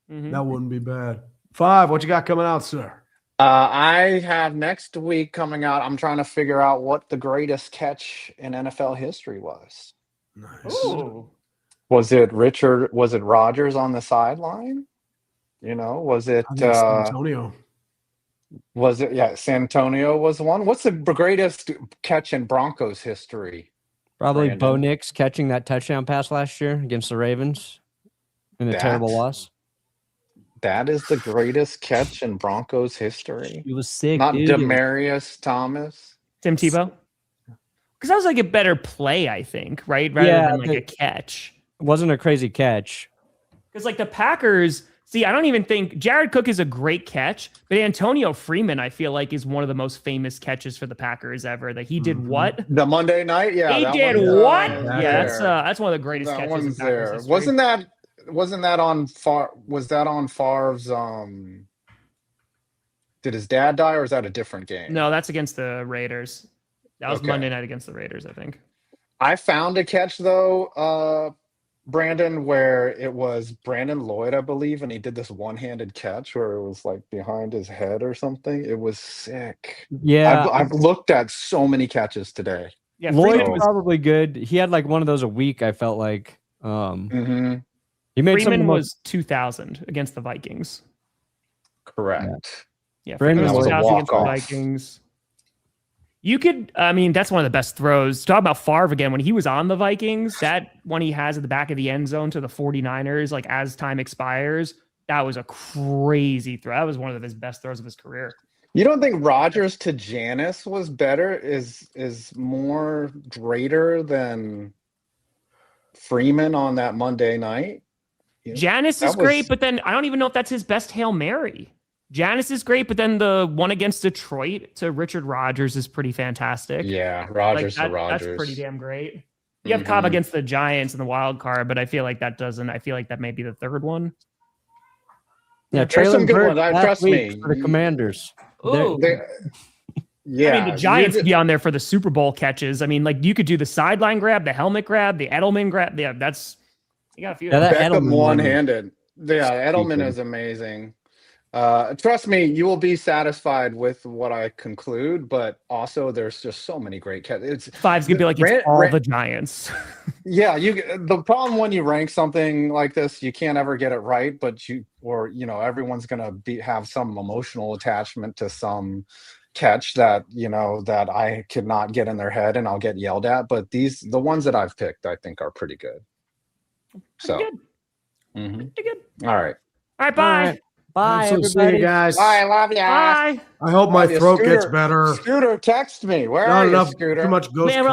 Speaker 3: That wouldn't be bad. 5, what you got coming out, sir?
Speaker 1: I have next week coming out. I'm trying to figure out what the greatest catch in NFL history was.
Speaker 3: Nice.
Speaker 2: Ooh.
Speaker 1: Was it Rodgers on the sideline? You know, was it
Speaker 3: I think San Antonio?
Speaker 1: San Antonio was one. What's the greatest catch in Broncos history?
Speaker 4: Probably
Speaker 1: Brandon?
Speaker 4: Bo Nix catching that touchdown pass last year against the Ravens in a terrible loss.
Speaker 1: That is the greatest catch in Broncos history.
Speaker 4: He was sick.
Speaker 1: Not
Speaker 4: dude.
Speaker 1: Demarius Thomas.
Speaker 2: Tim Tebow? Because that was like a better play, I think, right? Rather than like a catch.
Speaker 4: It wasn't a crazy catch.
Speaker 2: Because like the Packers, see, I don't even think Jared Cook is a great catch, but Antonio Freeman, I feel like, is one of the most famous catches for the Packers ever. That he did what?
Speaker 1: The Monday night, yeah.
Speaker 2: He
Speaker 1: that
Speaker 2: did
Speaker 1: one's,
Speaker 2: what?
Speaker 1: there.
Speaker 2: That's one of the greatest
Speaker 1: That
Speaker 2: catches in
Speaker 1: one's
Speaker 2: Packers
Speaker 1: there.
Speaker 2: history.
Speaker 1: Wasn't that on was that on Favre's did his dad die, or is that a different game?
Speaker 2: No, that's against the Raiders. That was
Speaker 1: Okay.
Speaker 2: Monday night against the Raiders, I think.
Speaker 1: I found a catch though, Brandon, where it was Brandon Lloyd, I believe, and he did this one-handed catch where it was like behind his head or something. It was sick.
Speaker 4: Yeah.
Speaker 1: I've looked at so many catches today.
Speaker 2: Yeah,
Speaker 4: Lloyd
Speaker 2: Freeman
Speaker 4: was
Speaker 2: was,
Speaker 4: probably good. He had like one of those a week, I felt like. He made some of the
Speaker 2: Freeman
Speaker 4: most-
Speaker 2: was 2000 against the Vikings.
Speaker 1: Correct.
Speaker 2: Yeah,
Speaker 4: Freeman
Speaker 2: Freeman was
Speaker 1: was a
Speaker 2: 2000 against the
Speaker 1: walk-off.
Speaker 2: Vikings. You could, I mean, that's one of the best throws. Talk about Favre again. When he was on the Vikings, that one he has at the back of the end zone to the 49ers, like as time expires, that was a crazy throw. That was one of his best throws of his career.
Speaker 1: You don't think Rodgers to Janis was better? Is more greater than Freeman on that Monday night? You know,
Speaker 2: Janis
Speaker 1: that
Speaker 2: is great,
Speaker 1: was-
Speaker 2: but then I don't even know if that's his best Hail Mary. Janis is great, but then the one against Detroit to Richard Rodgers is pretty fantastic.
Speaker 1: Yeah,
Speaker 2: Like
Speaker 1: Rodgers
Speaker 2: that,
Speaker 1: to Rodgers.
Speaker 2: that's pretty damn great. You have Cobb
Speaker 1: Mhm.
Speaker 2: against the Giants in the wild card, but I feel like that doesn't. I feel like that may be the third one.
Speaker 4: Yeah,
Speaker 1: There's some
Speaker 4: Traylon
Speaker 1: good
Speaker 4: Burke
Speaker 1: ones.
Speaker 4: last
Speaker 1: Trust
Speaker 4: week
Speaker 1: me.
Speaker 4: for the Commanders.
Speaker 2: Ooh.
Speaker 1: Yeah,
Speaker 2: I mean, the Giants could be on there for the Super Bowl catches. I mean, like you could do the sideline grab, the helmet grab, the Edelman grab. Yeah, that's you got a few.
Speaker 4: Yeah,
Speaker 2: of those.
Speaker 4: that
Speaker 1: Beckham
Speaker 4: Edelman one
Speaker 1: one-handed. Yeah, Edelman
Speaker 4: Speaking.
Speaker 1: is amazing. Trust me, you will be satisfied with what I conclude, but also there's just so many great catches. It's
Speaker 2: Five's gonna be like it's
Speaker 1: Ran-
Speaker 2: all
Speaker 1: Ran-
Speaker 2: the Giants.
Speaker 1: yeah, the problem when you rank something like this, you can't ever get it right, but everyone's gonna have some emotional attachment to some catch that that I could not get in their head and I'll get yelled at. But the ones that I've picked, I think are pretty good. So
Speaker 2: Pretty good.
Speaker 1: mhm.
Speaker 2: Pretty good.
Speaker 1: All right.
Speaker 2: All right, bye.
Speaker 4: All right. Bye,
Speaker 3: So see
Speaker 4: everybody.
Speaker 3: you guys.
Speaker 1: Bye, love ya.
Speaker 2: Bye.
Speaker 3: I hope my
Speaker 1: Love ya.
Speaker 3: throat gets
Speaker 1: Scooter.
Speaker 3: better.
Speaker 1: Scooter, text me. Where
Speaker 3: Not
Speaker 1: are you,
Speaker 3: enough.
Speaker 1: Scooter?
Speaker 3: Too much ghost.
Speaker 2: Maron.